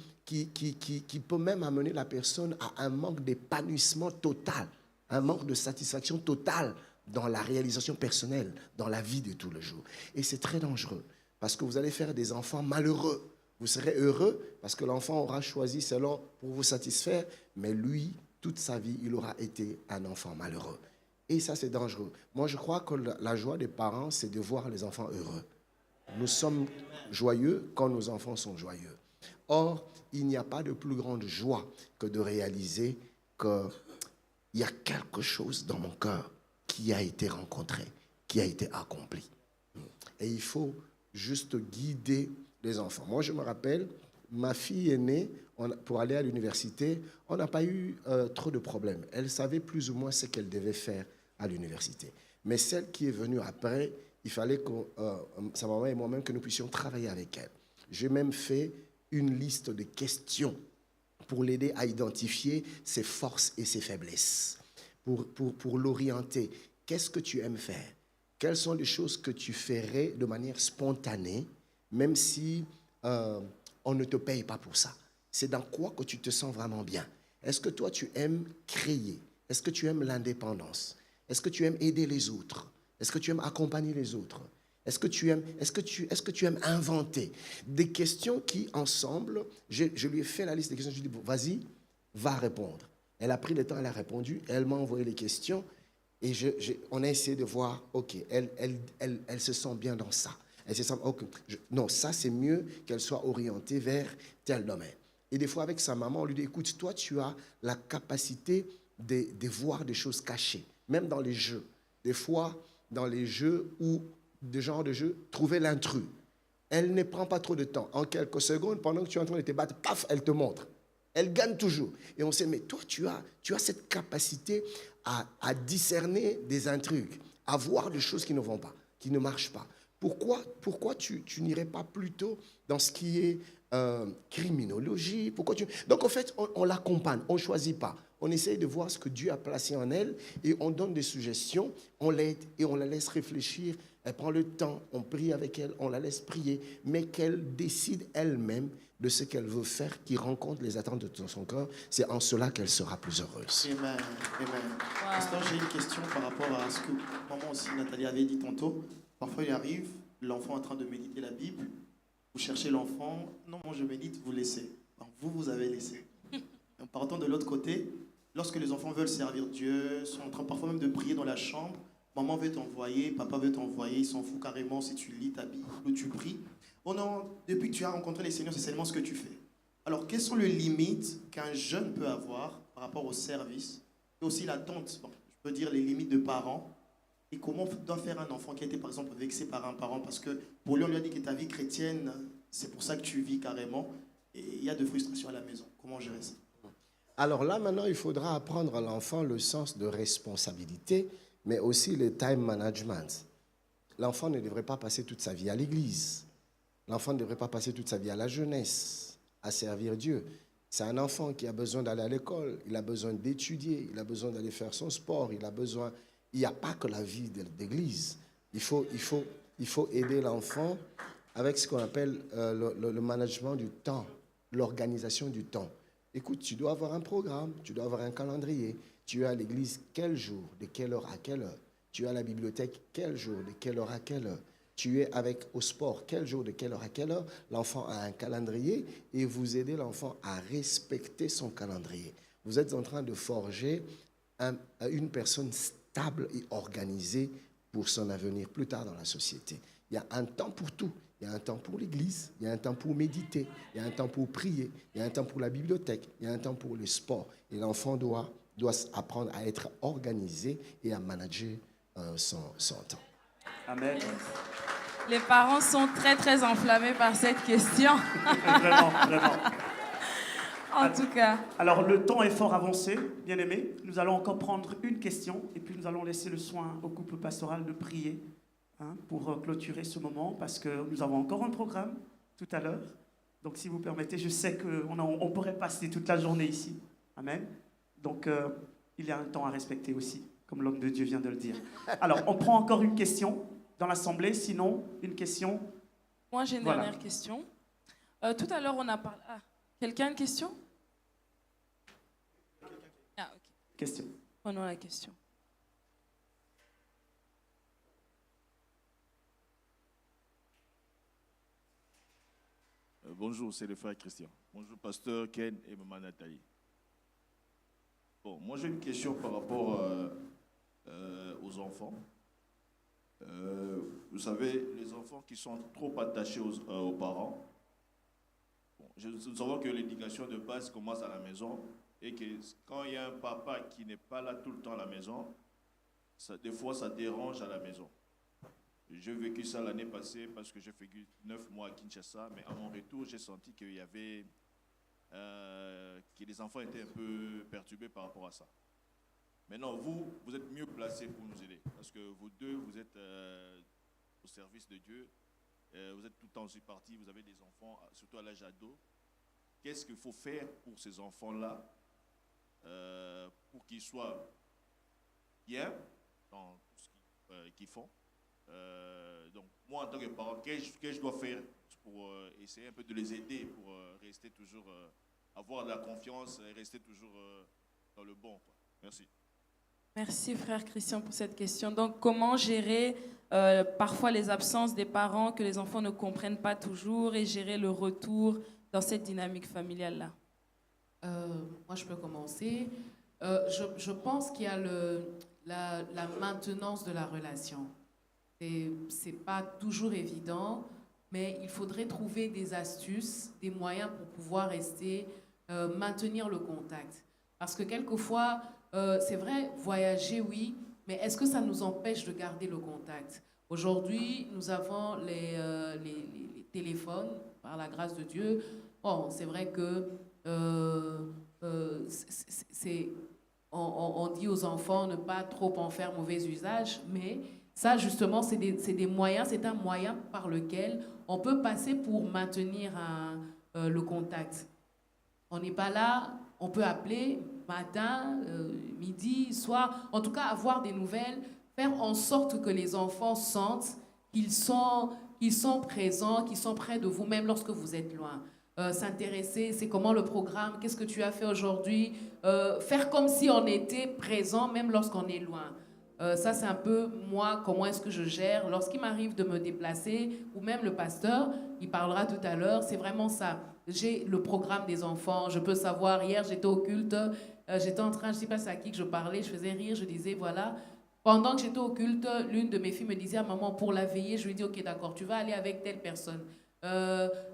S3: peut même amener la personne à un manque d'épanouissement total, un manque de satisfaction totale dans la réalisation personnelle, dans la vie de tous les jours. Et c'est très dangereux, parce que vous allez faire des enfants malheureux. Vous serez heureux, parce que l'enfant aura choisi selon pour vous satisfaire, mais lui, toute sa vie, il aura été un enfant malheureux. Et ça, c'est dangereux. Moi, je crois que la joie des parents, c'est de voir les enfants heureux. Nous sommes joyeux quand nos enfants sont joyeux. Or, il n'y a pas de plus grande joie que de réaliser qu'il y a quelque chose dans mon cœur qui a été rencontré, qui a été accompli. Et il faut juste guider les enfants. Moi, je me rappelle, ma fille aînée, pour aller à l'université, on n'a pas eu trop de problèmes. Elle savait plus ou moins ce qu'elle devait faire à l'université. Mais celle qui est venue après, il fallait que sa maman et moi-même, que nous puissions travailler avec elle. J'ai même fait une liste de questions pour l'aider à identifier ses forces et ses faiblesses. Pour l'orienter. Qu'est-ce que tu aimes faire? Quelles sont les choses que tu ferais de manière spontanée, même si on ne te paye pas pour ça? C'est dans quoi que tu te sens vraiment bien? Est-ce que toi, tu aimes créer? Est-ce que tu aimes l'indépendance? Est-ce que tu aimes aider les autres? Est-ce que tu aimes accompagner les autres? Est-ce que tu aimes inventer? Des questions qui, ensemble, je lui ai fait la liste des questions. Je lui ai dit, bon, vas-y, va répondre. Elle a pris le temps, elle a répondu, elle m'a envoyé les questions et on a essayé de voir, ok, elle se sent bien dans ça. Elle se sent, okay, non, ça c'est mieux qu'elle soit orientée vers tel domaine. Et des fois avec sa maman, on lui dit, écoute, toi tu as la capacité de voir des choses cachées, même dans les jeux. Des fois, dans les jeux ou de genre de jeu, trouver l'intrus. Elle ne prend pas trop de temps. En quelques secondes, pendant que tu es en train de te battre, paf, elle te montre. Elle gagne toujours. Et on sait, mais toi, tu as cette capacité à discerner des intrigues, à voir des choses qui ne vont pas, qui ne marchent pas. Pourquoi tu n'irais pas plutôt dans ce qui est criminologie? Donc, en fait, on l'accompagne, on ne choisit pas. On essaye de voir ce que Dieu a placé en elle et on donne des suggestions, on l'aide et on la laisse réfléchir. Elle prend le temps, on prie avec elle, on la laisse prier, mais qu'elle décide elle-même de ce qu'elle veut faire, qui rencontre les attentes de son cœur. C'est en cela qu'elle sera plus heureuse.
S2: Amen. Amen. Pasteur, j'ai une question par rapport à ce que maman aussi, Nathalie, avait dit tantôt. Parfois, il arrive, l'enfant est en train de méditer la Bible. Vous cherchez l'enfant. Non, moi, je médite, vous laissez. Donc, vous avez laissé. En partant de l'autre côté, lorsque les enfants veulent servir Dieu, sont en train parfois même de prier dans la chambre, maman veut t'envoyer, papa veut t'envoyer, il s'en fout carrément si tu lis ta Bible ou tu pries. Oh non, depuis que tu as rencontré les Seigneurs, c'est seulement ce que tu fais. Alors, quelles sont les limites qu'un jeune peut avoir par rapport au service et aussi l'attente, bon, je peux dire les limites de parents, et comment doit faire un enfant qui a été par exemple vexé par un parent parce que pour lui on lui a dit que ta vie chrétienne, c'est pour ça que tu vis carrément et il y a de frustration à la maison. Comment gérer ça?
S3: Alors là, maintenant, il faudra apprendre à l'enfant le sens de responsabilité, mais aussi le time management. L'enfant ne devrait pas passer toute sa vie à l'église. L'enfant ne devrait pas passer toute sa vie à la jeunesse, à servir Dieu. C'est un enfant qui a besoin d'aller à l'école, il a besoin d'étudier, il a besoin d'aller faire son sport, il n'y a pas que la vie d'église. Il faut aider l'enfant avec ce qu'on appelle le management du temps, l'organisation du temps. Écoute, tu dois avoir un programme, tu dois avoir un calendrier. Tu es à l'église quel jour, de quelle heure à quelle heure? Tu es à la bibliothèque quel jour, de quelle heure à quelle heure? Tu es au sport quel jour, de quelle heure à quelle heure? L'enfant a un calendrier et vous aidez l'enfant à respecter son calendrier. Vous êtes en train de forger une personne stable et organisée pour son avenir plus tard dans la société. Il y a un temps pour tout. Il y a un temps pour l'église, il y a un temps pour méditer, il y a un temps pour prier, il y a un temps pour la bibliothèque, il y a un temps pour le sport. Et l'enfant doit doit apprendre à être organisé et à manager son temps.
S7: Amen.
S1: Les parents sont très, très enflammés par cette question.
S7: Vraiment, vraiment.
S1: En tout cas.
S7: Alors, le temps est fort avancé, bien-aimés. Nous allons encore prendre une question et puis nous allons laisser le soin au couple pastoral de prier pour clôturer ce moment parce que nous avons encore un programme tout à l'heure. Donc, si vous permettez, je sais qu'on pourrait passer toute la journée ici. Amen. Donc, il y a un temps à respecter aussi, comme l'homme de Dieu vient de le dire. Alors, on prend encore une question dans l'Assemblée, sinon, une question.
S1: Moi, j'ai une
S7: Voilà.
S1: dernière question. Tout à l'heure, on a parlé... Ah, quelqu'un a une question? Ah, ok.
S7: Question.
S1: Prenons la question.
S10: Bonjour, c'est le frère Christian. Bonjour, pasteur Ken et maman Nathalie. Bon, moi j'ai une question par rapport aux enfants. Vous savez, les enfants qui sont trop attachés aux parents, bon, nous savons que l'éducation de base commence à la maison et que quand il y a un papa qui n'est pas là tout le temps à la maison, des fois ça dérange à la maison. J'ai vécu ça l'année passée parce que j'ai fait 9 mois à Kinshasa, mais à mon retour, j'ai senti qu'il y avait que les enfants étaient un peu perturbés par rapport à ça. Maintenant, vous êtes mieux placés pour nous aider parce que vous deux, vous êtes au service de Dieu, vous êtes tout le temps aussi partis, vous avez des enfants, surtout à l'âge ado. Qu'est-ce qu'il faut faire pour ces enfants-là pour qu'ils soient bien dans tout ce qu'ils font? Donc, moi, en tant que parent, qu'est-ce que je dois faire pour essayer un peu de les aider, pour rester toujours, avoir de la confiance et rester toujours dans le bon, quoi. Merci.
S1: Merci, frère Christian, pour cette question. Donc, comment gérer parfois les absences des parents que les enfants ne comprennent pas toujours et gérer le retour dans cette dynamique familiale-là?
S4: Moi, je peux commencer. Je pense qu'il y a la maintenance de la relation. C'est pas toujours évident, mais il faudrait trouver des astuces, des moyens pour pouvoir rester, maintenir le contact. Parce que quelquefois, c'est vrai, voyager, oui, mais est-ce que ça nous empêche de garder le contact? Aujourd'hui, nous avons les téléphones, par la grâce de Dieu. Bon, c'est vrai que on dit aux enfants ne pas trop en faire mauvais usage, mais ça, justement, c'est des moyens, c'est un moyen par lequel on peut passer pour maintenir le contact. On n'est pas là, on peut appeler matin, midi, soir, en tout cas avoir des nouvelles, faire en sorte que les enfants sentent qu'ils sont présents, qu'ils sont près de vous, même lorsque vous êtes loin. S'intéresser, c'est comment le programme, qu'est-ce que tu as fait aujourd'hui, faire comme si on était présent même lorsqu'on est loin. Ça, c'est un peu moi, comment est-ce que je gère. Lorsqu'il m'arrive de me déplacer, ou même le pasteur, il parlera tout à l'heure, c'est vraiment ça. J'ai le programme des enfants, je peux savoir, hier j'étais au culte, j'étais en train, je ne sais pas c'est à qui que je parlais, je faisais rire, je disais, voilà, pendant que j'étais au culte, l'une de mes filles me disait à maman, pour la veiller, je lui dis, ok, d'accord, tu vas aller avec telle personne.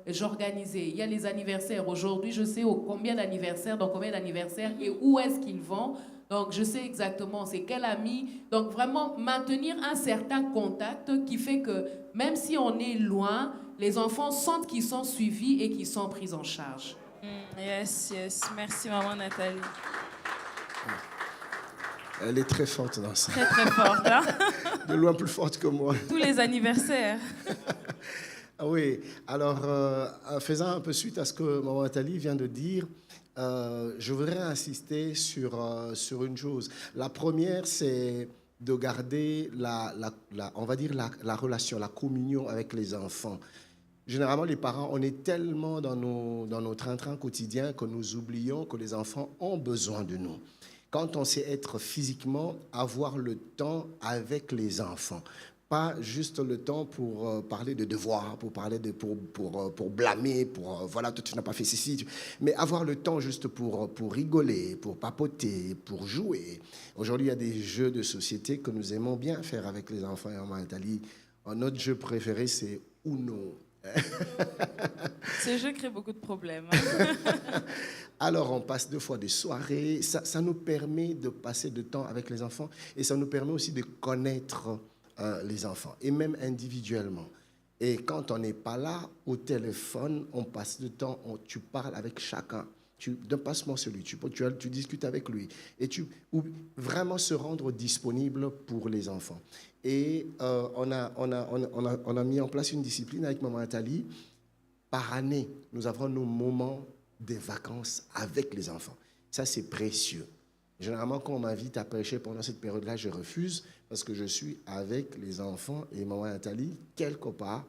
S4: J'organisais, il y a les anniversaires, aujourd'hui je sais combien d'anniversaires, dans combien d'anniversaires et où est-ce qu'ils vont. Donc, je sais exactement c'est quel ami. Donc, vraiment, maintenir un certain contact qui fait que même si on est loin, les enfants sentent qu'ils sont suivis et qu'ils sont pris en charge.
S1: Yes, yes. Merci, maman Nathalie.
S3: Elle est très forte dans ça.
S1: Très, très forte. Hein?
S3: De loin plus forte que moi.
S1: Tous les anniversaires.
S3: Oui, alors, faisant un peu suite à ce que maman Nathalie vient de dire, je voudrais insister sur une chose. La première, c'est de garder on va dire la relation, la communion avec les enfants. Généralement, les parents, on est tellement dans nos train-train quotidiens que nous oublions que les enfants ont besoin de nous. Quand on sait être physiquement, avoir le temps avec les enfants. Pas juste le temps pour parler de devoirs, pour parler pour blâmer, voilà, toi tu n'as pas fait ceci, mais avoir le temps juste pour rigoler, pour papoter, pour jouer. Aujourd'hui, il y a des jeux de société que nous aimons bien faire avec les enfants et en Italie. Notre jeu préféré, c'est Uno.
S1: Ce jeu crée beaucoup de problèmes.
S3: Alors, on passe 2 fois des soirées. Ça nous permet de passer du temps avec les enfants et ça nous permet aussi de connaître les enfants, et même individuellement. Et quand on n'est pas là, au téléphone, on passe du temps, tu parles avec chacun. Passe-moi celui, tu discutes avec lui. Et ou vraiment se rendre disponible pour les enfants. Et on a mis en place une discipline avec Maman Nathalie. Par année, nous avons nos moments de vacances avec les enfants. Ça, c'est précieux. Généralement, quand on m'invite à prêcher pendant cette période-là, je refuse parce que je suis avec les enfants et Maman Nathalie, quelque part,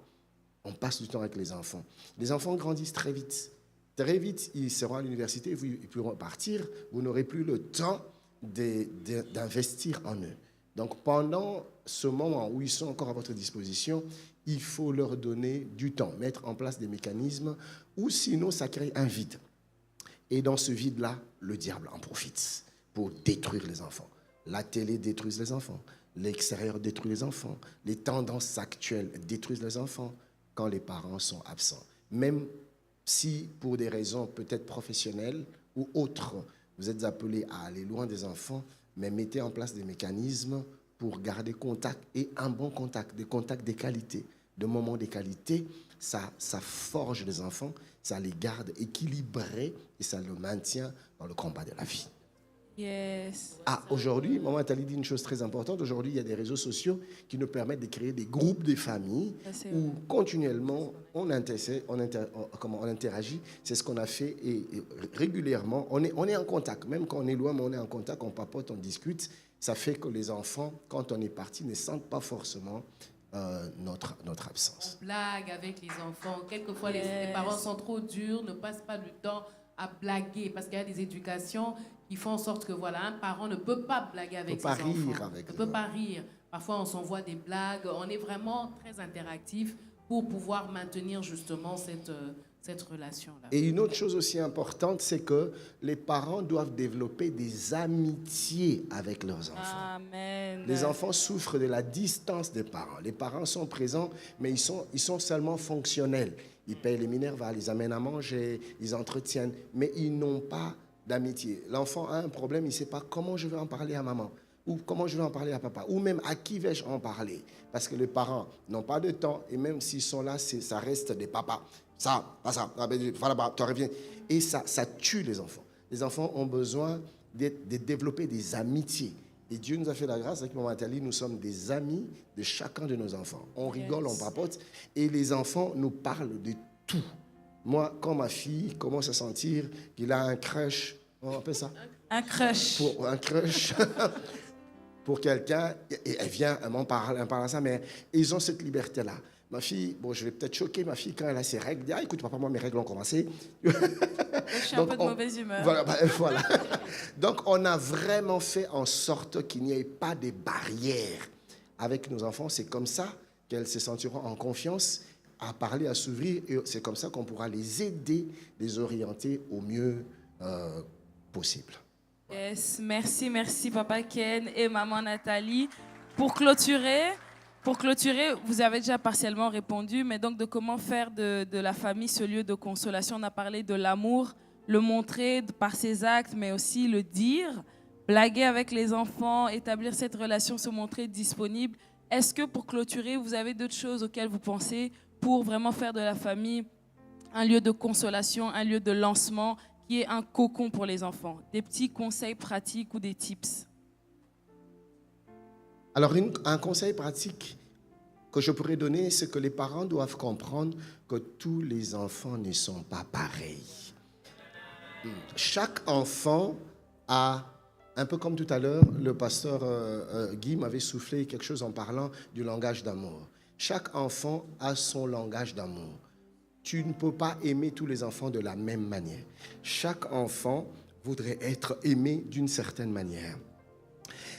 S3: on passe du temps avec les enfants. Les enfants grandissent très vite. Très vite, ils seront à l'université, ils pourront partir, vous n'aurez plus le temps d'investir en eux. Donc, pendant ce moment où ils sont encore à votre disposition, il faut leur donner du temps, mettre en place des mécanismes, ou sinon, ça crée un vide. Et dans ce vide-là, le diable en profite pour détruire les enfants. La télé détruit les enfants, l'extérieur détruit les enfants, les tendances actuelles détruisent les enfants quand les parents sont absents. Même si, pour des raisons peut-être professionnelles ou autres, vous êtes appelés à aller loin des enfants, mais mettez en place des mécanismes pour garder contact, et un bon contact, des contacts de qualité, de moments de qualité. Ça forge les enfants, ça les garde équilibrés et ça le maintient dans le combat de la vie.
S1: Yes.
S3: Aujourd'hui, Maman Nathalie dit une chose très importante. Aujourd'hui, il y a des réseaux sociaux qui nous permettent de créer des groupes de familles où continuellement on interagit. C'est ce qu'on a fait et régulièrement, on est en contact. Même quand on est loin, mais on est en contact, on papote, on discute. Ça fait que les enfants, quand on est parti, ne sentent pas forcément notre absence.
S4: On blague avec les enfants. Quelquefois, les parents sont trop durs, ne passent pas du temps à blaguer parce qu'il y a des éducations qui font en sorte que un parent ne peut pas blaguer avec ses enfants. Ne peut pas rire. Parfois, on s'envoie des blagues. On est vraiment très interactif pour pouvoir maintenir justement cette relation-là.
S3: Et une autre chose aussi importante, c'est que les parents doivent développer des amitiés avec leurs enfants.
S1: Amen.
S3: Les enfants souffrent de la distance des parents. Les parents sont présents, mais ils sont seulement fonctionnels. Ils payent les minervas, ils amènent à manger, ils entretiennent, mais ils n'ont pas d'amitié. L'enfant a un problème, il ne sait pas comment je vais en parler à maman, ou comment je vais en parler à papa, ou même à qui vais-je en parler. Parce que les parents n'ont pas de temps, et même s'ils sont là, ça reste des papas. Ça, pas ça, voilà, tu reviens. Et ça tue les enfants. Les enfants ont besoin de développer des amitiés. Et Dieu nous a fait la grâce, avec Maman Nathalie, nous sommes des amis de chacun de nos enfants. On rigole, on papote, et les enfants nous parlent de tout. Moi, quand ma fille commence à sentir qu'il a un crush, on appelle ça
S1: un crush.
S3: Un crush pour quelqu'un, et elle vient, elle m'en parle à sa mère. Et ils ont cette liberté-là. Ma fille, je vais peut-être choquer ma fille quand elle a ses règles. Elle dit, écoute, papa, moi, mes règles ont commencé.
S1: Je suis un peu de mauvaise humeur.
S3: Voilà. Donc, on a vraiment fait en sorte qu'il n'y ait pas de barrières avec nos enfants. C'est comme ça qu'elles se sentiront en confiance à parler, à s'ouvrir. Et c'est comme ça qu'on pourra les aider, les orienter au mieux possible.
S1: Yes, merci Papa Ken et Maman Nathalie. Pour clôturer, vous avez déjà partiellement répondu, mais donc de comment faire de la famille ce lieu de consolation. On a parlé de l'amour, le montrer par ses actes, mais aussi le dire, blaguer avec les enfants, établir cette relation, se montrer disponible. Est-ce que pour clôturer, vous avez d'autres choses auxquelles vous pensez pour vraiment faire de la famille un lieu de consolation, un lieu de lancement qui est un cocon pour les enfants? Des petits conseils pratiques ou des tips?
S3: Alors, un conseil pratique que je pourrais donner, c'est que les parents doivent comprendre que tous les enfants ne sont pas pareils. Chaque enfant a, un peu comme tout à l'heure, le pasteur Guy m'avait soufflé quelque chose en parlant du langage d'amour. Chaque enfant a son langage d'amour. Tu ne peux pas aimer tous les enfants de la même manière. Chaque enfant voudrait être aimé d'une certaine manière.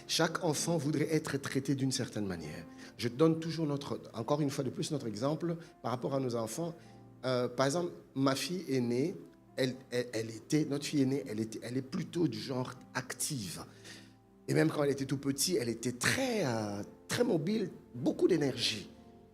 S3: Chaque enfant voudrait être traité d'une certaine manière. Je donne toujours encore une fois de plus notre exemple par rapport à nos enfants. Par exemple, ma fille aînée, notre fille aînée, elle est plutôt du genre active. Et même quand elle était tout petite, elle était très mobile, beaucoup d'énergie.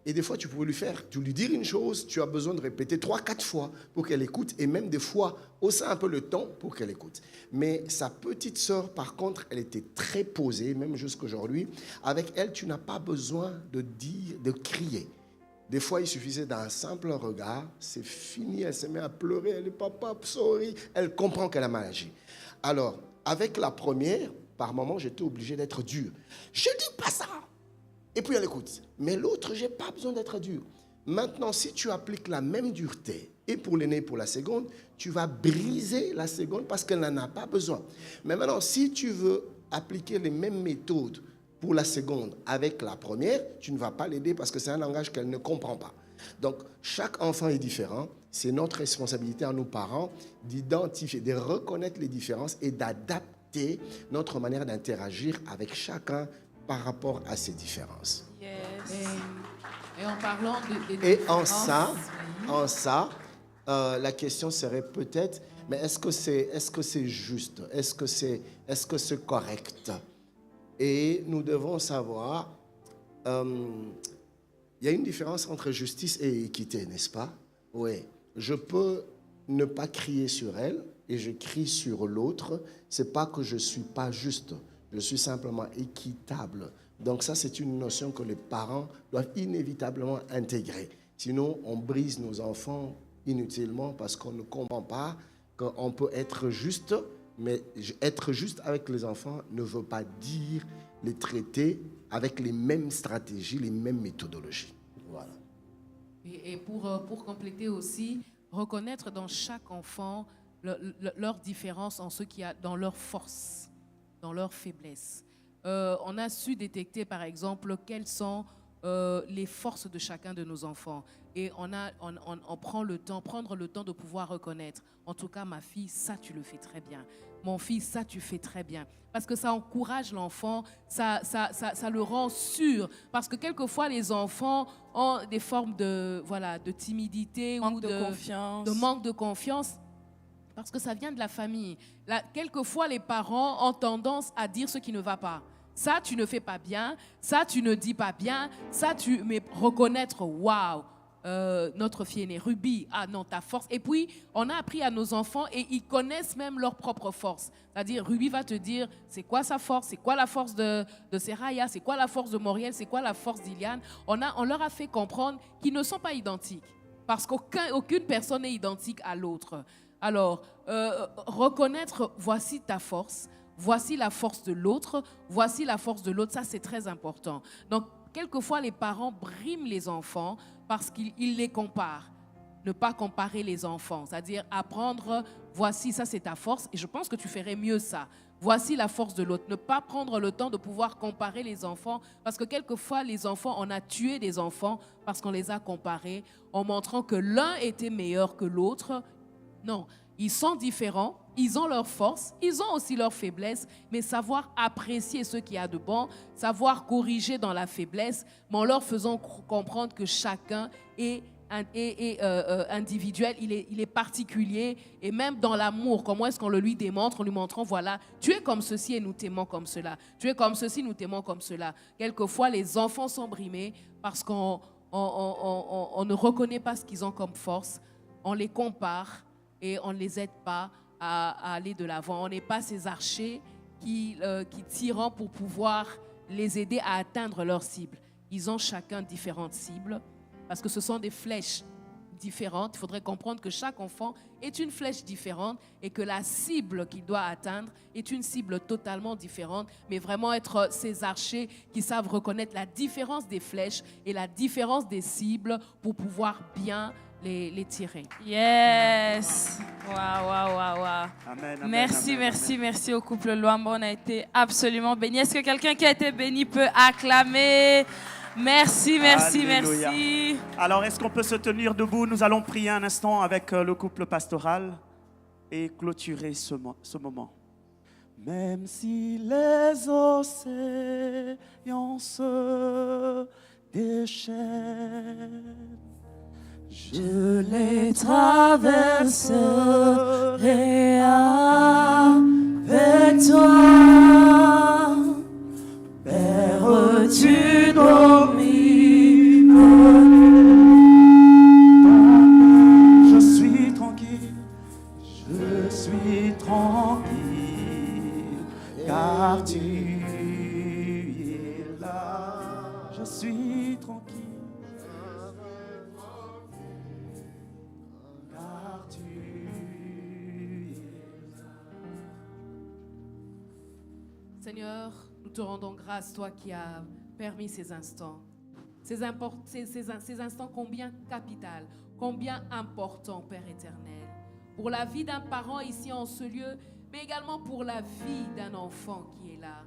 S3: Et des fois, tu lui dire une chose, tu as besoin de répéter 3-4 fois pour qu'elle écoute, et même des fois, hausser un peu le ton pour qu'elle écoute. Mais sa petite sœur, par contre, elle était très posée, même jusqu'aujourd'hui. Avec elle, tu n'as pas besoin de crier. Des fois, il suffisait d'un simple regard, c'est fini, elle se met à pleurer, elle dit « Papa, sorry », elle comprend qu'elle a mal agi. Alors, avec la première, par moment, j'étais obligé d'être dur. Je ne dis pas ça. Et puis elle écoute. Mais l'autre, je n'ai pas besoin d'être dur. Maintenant, si tu appliques la même dureté, et pour l'aîné et pour la seconde, tu vas briser la seconde parce qu'elle n'en a pas besoin. Mais maintenant, si tu veux appliquer les mêmes méthodes pour la seconde avec la première, tu ne vas pas l'aider parce que c'est un langage qu'elle ne comprend pas. Donc, chaque enfant est différent. C'est notre responsabilité à nos parents d'identifier, de reconnaître les différences et d'adapter notre manière d'interagir avec chacun par rapport à ces différences.
S4: Yes. Et en parlant de
S3: et en ça, la question serait peut-être, mais est-ce que c'est juste? Est-ce que c'est correct? Et nous devons savoir, il y a une différence entre justice et équité, n'est-ce pas? Oui. Je peux ne pas crier sur elle et je crie sur l'autre. C'est pas que je suis pas juste. Je suis simplement équitable. Donc ça, c'est une notion que les parents doivent inévitablement intégrer. Sinon, on brise nos enfants inutilement parce qu'on ne comprend pas qu'on peut être juste, mais être juste avec les enfants ne veut pas dire les traiter avec les mêmes stratégies, les mêmes méthodologies. Voilà.
S4: Et pour compléter aussi, reconnaître dans chaque enfant leur différence en ce qu'il y a dans leur force, dans leur faiblesse. On a su détecter, par exemple, quelles sont les forces de chacun de nos enfants. Et on prend le temps, prendre le temps de pouvoir reconnaître. En tout cas, ma fille, ça, tu le fais très bien. Mon fils, ça, tu fais très bien. Parce que ça encourage l'enfant, ça le rend sûr. Parce que quelquefois, les enfants ont des formes de timidité ou de manque de confiance. Parce que ça vient de la famille. Là, quelquefois, les parents ont tendance à dire ce qui ne va pas. Ça, tu ne fais pas bien. Ça, tu ne dis pas bien. Ça, mais reconnaître, waouh, notre fille aînée, Ruby, ah non, ta force. Et puis, on a appris à nos enfants et ils connaissent même leur propre force. C'est-à-dire, Ruby va te dire, c'est quoi sa force? C'est quoi la force de Seraya? C'est quoi la force de Moriel? C'est quoi la force d'Iliane? On leur a fait comprendre qu'ils ne sont pas identiques. Parce qu'aucune personne n'est identique à l'autre. Alors, reconnaître, voici ta force, voici la force de l'autre, voici la force de l'autre, ça c'est très important. Donc, quelquefois, les parents briment les enfants parce qu'ils les comparent. Ne pas comparer les enfants, c'est-à-dire apprendre, voici, ça c'est ta force, et je pense que tu ferais mieux ça. Voici la force de l'autre. Ne pas prendre le temps de pouvoir comparer les enfants, parce que quelquefois, les enfants, on a tué des enfants parce qu'on les a comparés, en montrant que l'un était meilleur que l'autre. Non, ils sont différents, ils ont leurs forces, ils ont aussi leurs faiblesses, mais savoir apprécier ce qu'il y a de bon, savoir corriger dans la faiblesse, mais en leur faisant comprendre que chacun est individuel, il est particulier, et même dans l'amour, comment est-ce qu'on le lui démontre, en lui montrant, voilà, tu es comme ceci et nous t'aimons comme cela, tu es comme ceci, nous t'aimons comme cela. Quelquefois, les enfants sont brimés parce qu'on ne reconnaît pas ce qu'ils ont comme force, on les compare, et on ne les aide pas à aller de l'avant. On n'est pas ces archers qui tirent pour pouvoir les aider à atteindre leur cible. Ils ont chacun différentes cibles parce que ce sont des flèches différentes. Il faudrait comprendre que chaque enfant est une flèche différente et que la cible qu'il doit atteindre est une cible totalement différente, mais vraiment être ces archers qui savent reconnaître la différence des flèches et la différence des cibles pour pouvoir bien les tirer.
S1: Yes! Waouh.
S7: Amen,
S1: Merci au couple Luambo. On a été absolument bénis. Est-ce que quelqu'un qui a été béni peut acclamer? Merci.
S7: Alors, est-ce qu'on peut se tenir debout? Nous allons prier un instant avec le couple pastoral et clôturer ce moment. Même si les océans se déchaînent, je les traverserai avec toi. Père, tu domines Je suis tranquille, car tu es là. Je suis tranquille, car tu es là.
S4: Seigneur, nous te rendons grâce, toi qui as permis ces instants. Ces instants combien capital, combien important, Père éternel, pour la vie d'un parent ici en ce lieu, mais également pour la vie d'un enfant qui est là.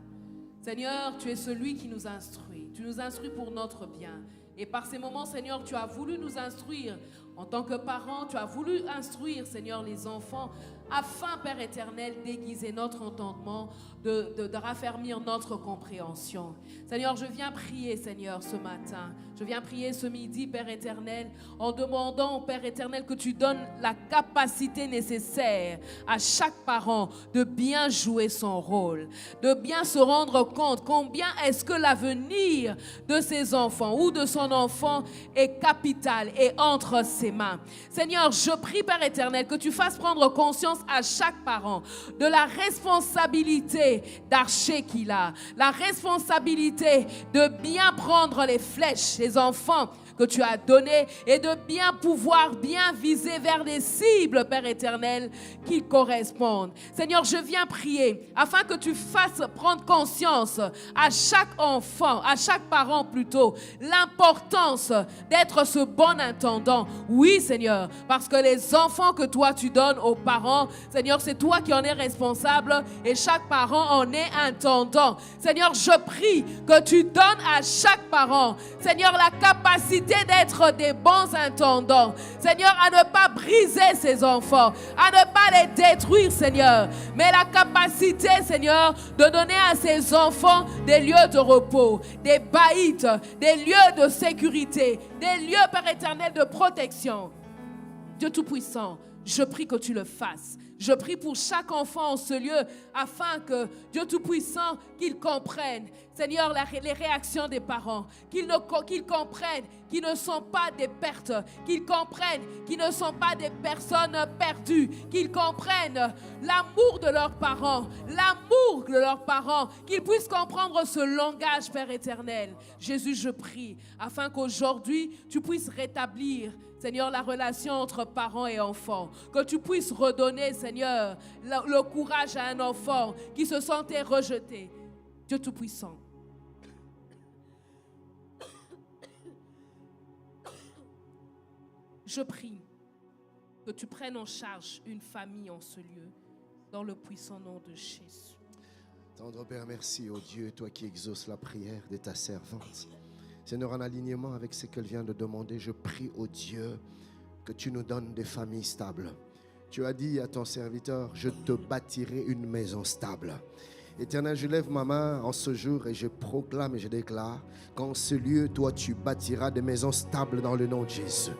S4: Seigneur, tu es celui qui nous instruit. Tu nous instruis pour notre bien. Et par ces moments, Seigneur, tu as voulu nous instruire. En tant que parents, tu as voulu instruire, Seigneur, les enfants, afin, Père éternel, d'aiguiser notre entendement, de raffermir notre compréhension. Seigneur, je viens prier, Seigneur, ce matin. Je viens prier ce midi, Père éternel, en demandant, Père éternel, que tu donnes la capacité nécessaire à chaque parent de bien jouer son rôle, de bien se rendre compte combien est-ce que l'avenir de ses enfants ou de son enfant est capital et entre ses mains. Seigneur, je prie, Père éternel, que tu fasses prendre conscience à chaque parent de la responsabilité d'archer qu'il a, la responsabilité de bien prendre les flèches, les enfants que tu as donné et de bien pouvoir bien viser vers des cibles, Père éternel, qui correspondent. Seigneur, je viens prier afin que tu fasses prendre conscience à chaque enfant, à chaque parent plutôt, l'importance d'être ce bon intendant. Oui, Seigneur, parce que les enfants que toi tu donnes aux parents, Seigneur, c'est toi qui en es responsable et chaque parent en est intendant. Seigneur, je prie que tu donnes à chaque parent, Seigneur, la capacité d'être des bons intendants. Seigneur, à ne pas briser ses enfants, à ne pas les détruire, Seigneur, mais la capacité, Seigneur, de donner à ses enfants des lieux de repos, des baïtes, des lieux de sécurité, des lieux, Père éternel, de protection. Dieu Tout-Puissant, je prie que tu le fasses. Je prie pour chaque enfant en ce lieu afin que Dieu Tout-Puissant, qu'il comprenne, Seigneur, les réactions des parents, qu'ils comprennent qu'ils ne sont pas des pertes, qu'ils comprennent qu'ils ne sont pas des personnes perdues, qu'ils comprennent l'amour de leurs parents, qu'ils puissent comprendre ce langage, Père éternel. Jésus, je prie afin qu'aujourd'hui, tu puisses rétablir, Seigneur, la relation entre parents et enfants. Que tu puisses redonner, Seigneur, le courage à un enfant qui se sentait rejeté. Dieu Tout-Puissant. Je prie que tu prennes en charge une famille en ce lieu, dans le puissant nom de Jésus.
S3: Tendre Père, merci, oh Dieu, toi qui exauces la prière de ta servante. Seigneur, en alignement avec ce qu'elle vient de demander, je prie, oh Dieu, que tu nous donnes des familles stables. Tu as dit à ton serviteur, je te bâtirai une maison stable. Éternel, je lève ma main en ce jour et je proclame et je déclare qu'en ce lieu, toi, tu bâtiras des maisons stables dans le nom de Jésus.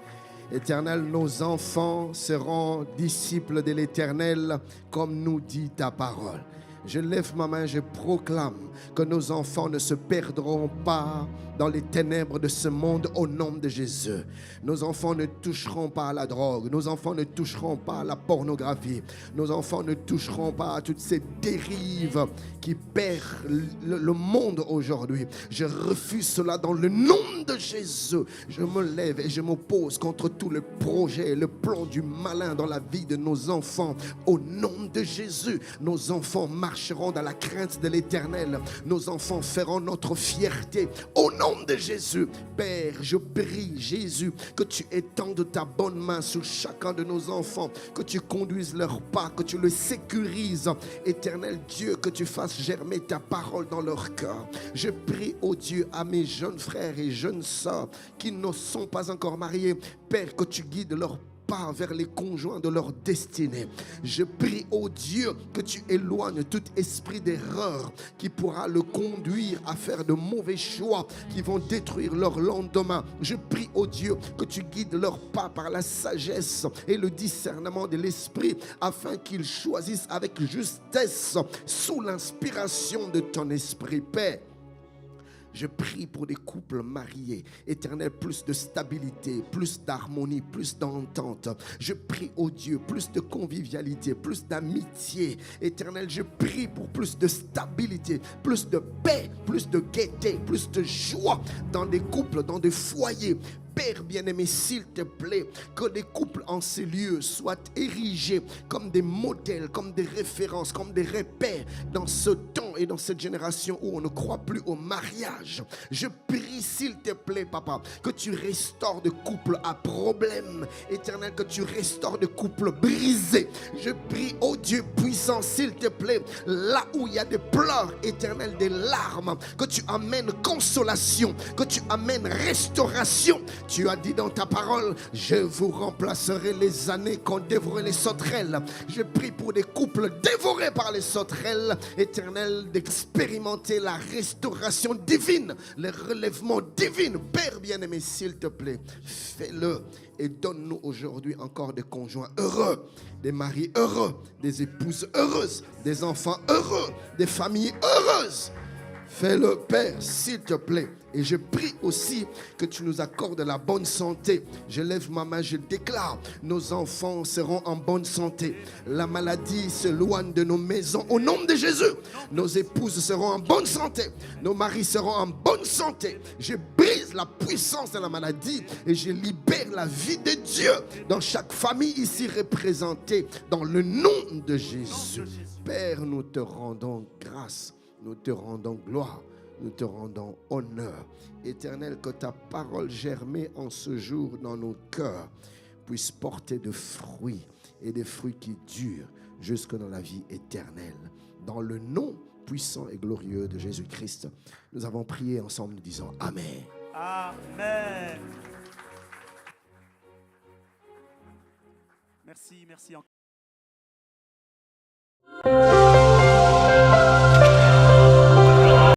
S3: Éternel, nos enfants seront disciples de l'Éternel, comme nous dit ta parole. Je lève ma main, je proclame que nos enfants ne se perdront pas dans les ténèbres de ce monde au nom de Jésus. Nos enfants ne toucheront pas à la drogue, nos enfants ne toucheront pas à la pornographie, nos enfants ne toucheront pas à toutes ces dérives qui perdent le monde aujourd'hui. Je refuse cela dans le nom de Jésus. Je me lève et je m'oppose contre tout le projet, le plan du malin dans la vie de nos enfants. Au nom de Jésus, nos enfants marcheront dans la crainte de l'Éternel. Nos enfants feront notre fierté. Au nom de Jésus, Père, je prie, Jésus, que tu étendes ta bonne main sur chacun de nos enfants, que tu conduises leurs pas, que tu le sécurises. Éternel Dieu, que tu fasses germer ta parole dans leur cœur. Je prie, oh Dieu, à mes jeunes frères et jeunes sœurs qui ne sont pas encore mariés, Père, que tu guides leurs pas vers les conjoints de leur destinée. Je prie, oh Dieu, que tu éloignes tout esprit d'erreur qui pourra le conduire à faire de mauvais choix qui vont détruire leur lendemain. Je prie, oh Dieu, que tu guides leurs pas par la sagesse et le discernement de l'esprit afin qu'ils choisissent avec justesse sous l'inspiration de ton esprit, Père. Je prie pour des couples mariés. Éternel, plus de stabilité, plus d'harmonie, plus d'entente. Je prie, oh Dieu, plus de convivialité, plus d'amitié. Éternel, je prie pour plus de stabilité, plus de paix, plus de gaieté, plus de joie dans des couples, dans des foyers. Père bien-aimé, s'il te plaît, que des couples en ces lieux soient érigés comme des modèles, comme des références, comme des repères dans ce temps et dans cette génération où on ne croit plus au mariage. Je prie, s'il te plaît, papa, que tu restaures des couples à problème. Éternel, que tu restaures des couples brisés. Je prie, oh Dieu puissant, s'il te plaît, là où il y a des pleurs, éternel, des larmes, que tu amènes consolation, que tu amènes restauration. Tu as dit dans ta parole, je vous remplacerai les années qu'ont dévoré les sauterelles. Je prie pour des couples dévorés par les sauterelles, éternel, d'expérimenter la restauration divine, le relèvement divin. Père bien-aimé, s'il te plaît, fais-le et donne-nous aujourd'hui encore des conjoints heureux, des maris heureux, des épouses heureuses, des enfants heureux, des familles heureuses. Fais-le, Père, s'il te plaît. Et je prie aussi que tu nous accordes la bonne santé. Je lève ma main, je déclare, nos enfants seront en bonne santé. La maladie s'éloigne de nos maisons au nom de Jésus. Nos épouses seront en bonne santé. Nos maris seront en bonne santé. Je brise la puissance de la maladie et je libère la vie de Dieu dans chaque famille ici représentée dans le nom de Jésus. Père, nous te rendons grâce. Nous te rendons gloire, nous te rendons honneur. Éternel, que ta parole germée en ce jour dans nos cœurs puisse porter de fruits et des fruits qui durent jusque dans la vie éternelle. Dans le nom puissant et glorieux de Jésus-Christ, nous avons prié ensemble, nous disons Amen.
S7: Amen. Merci, merci encore.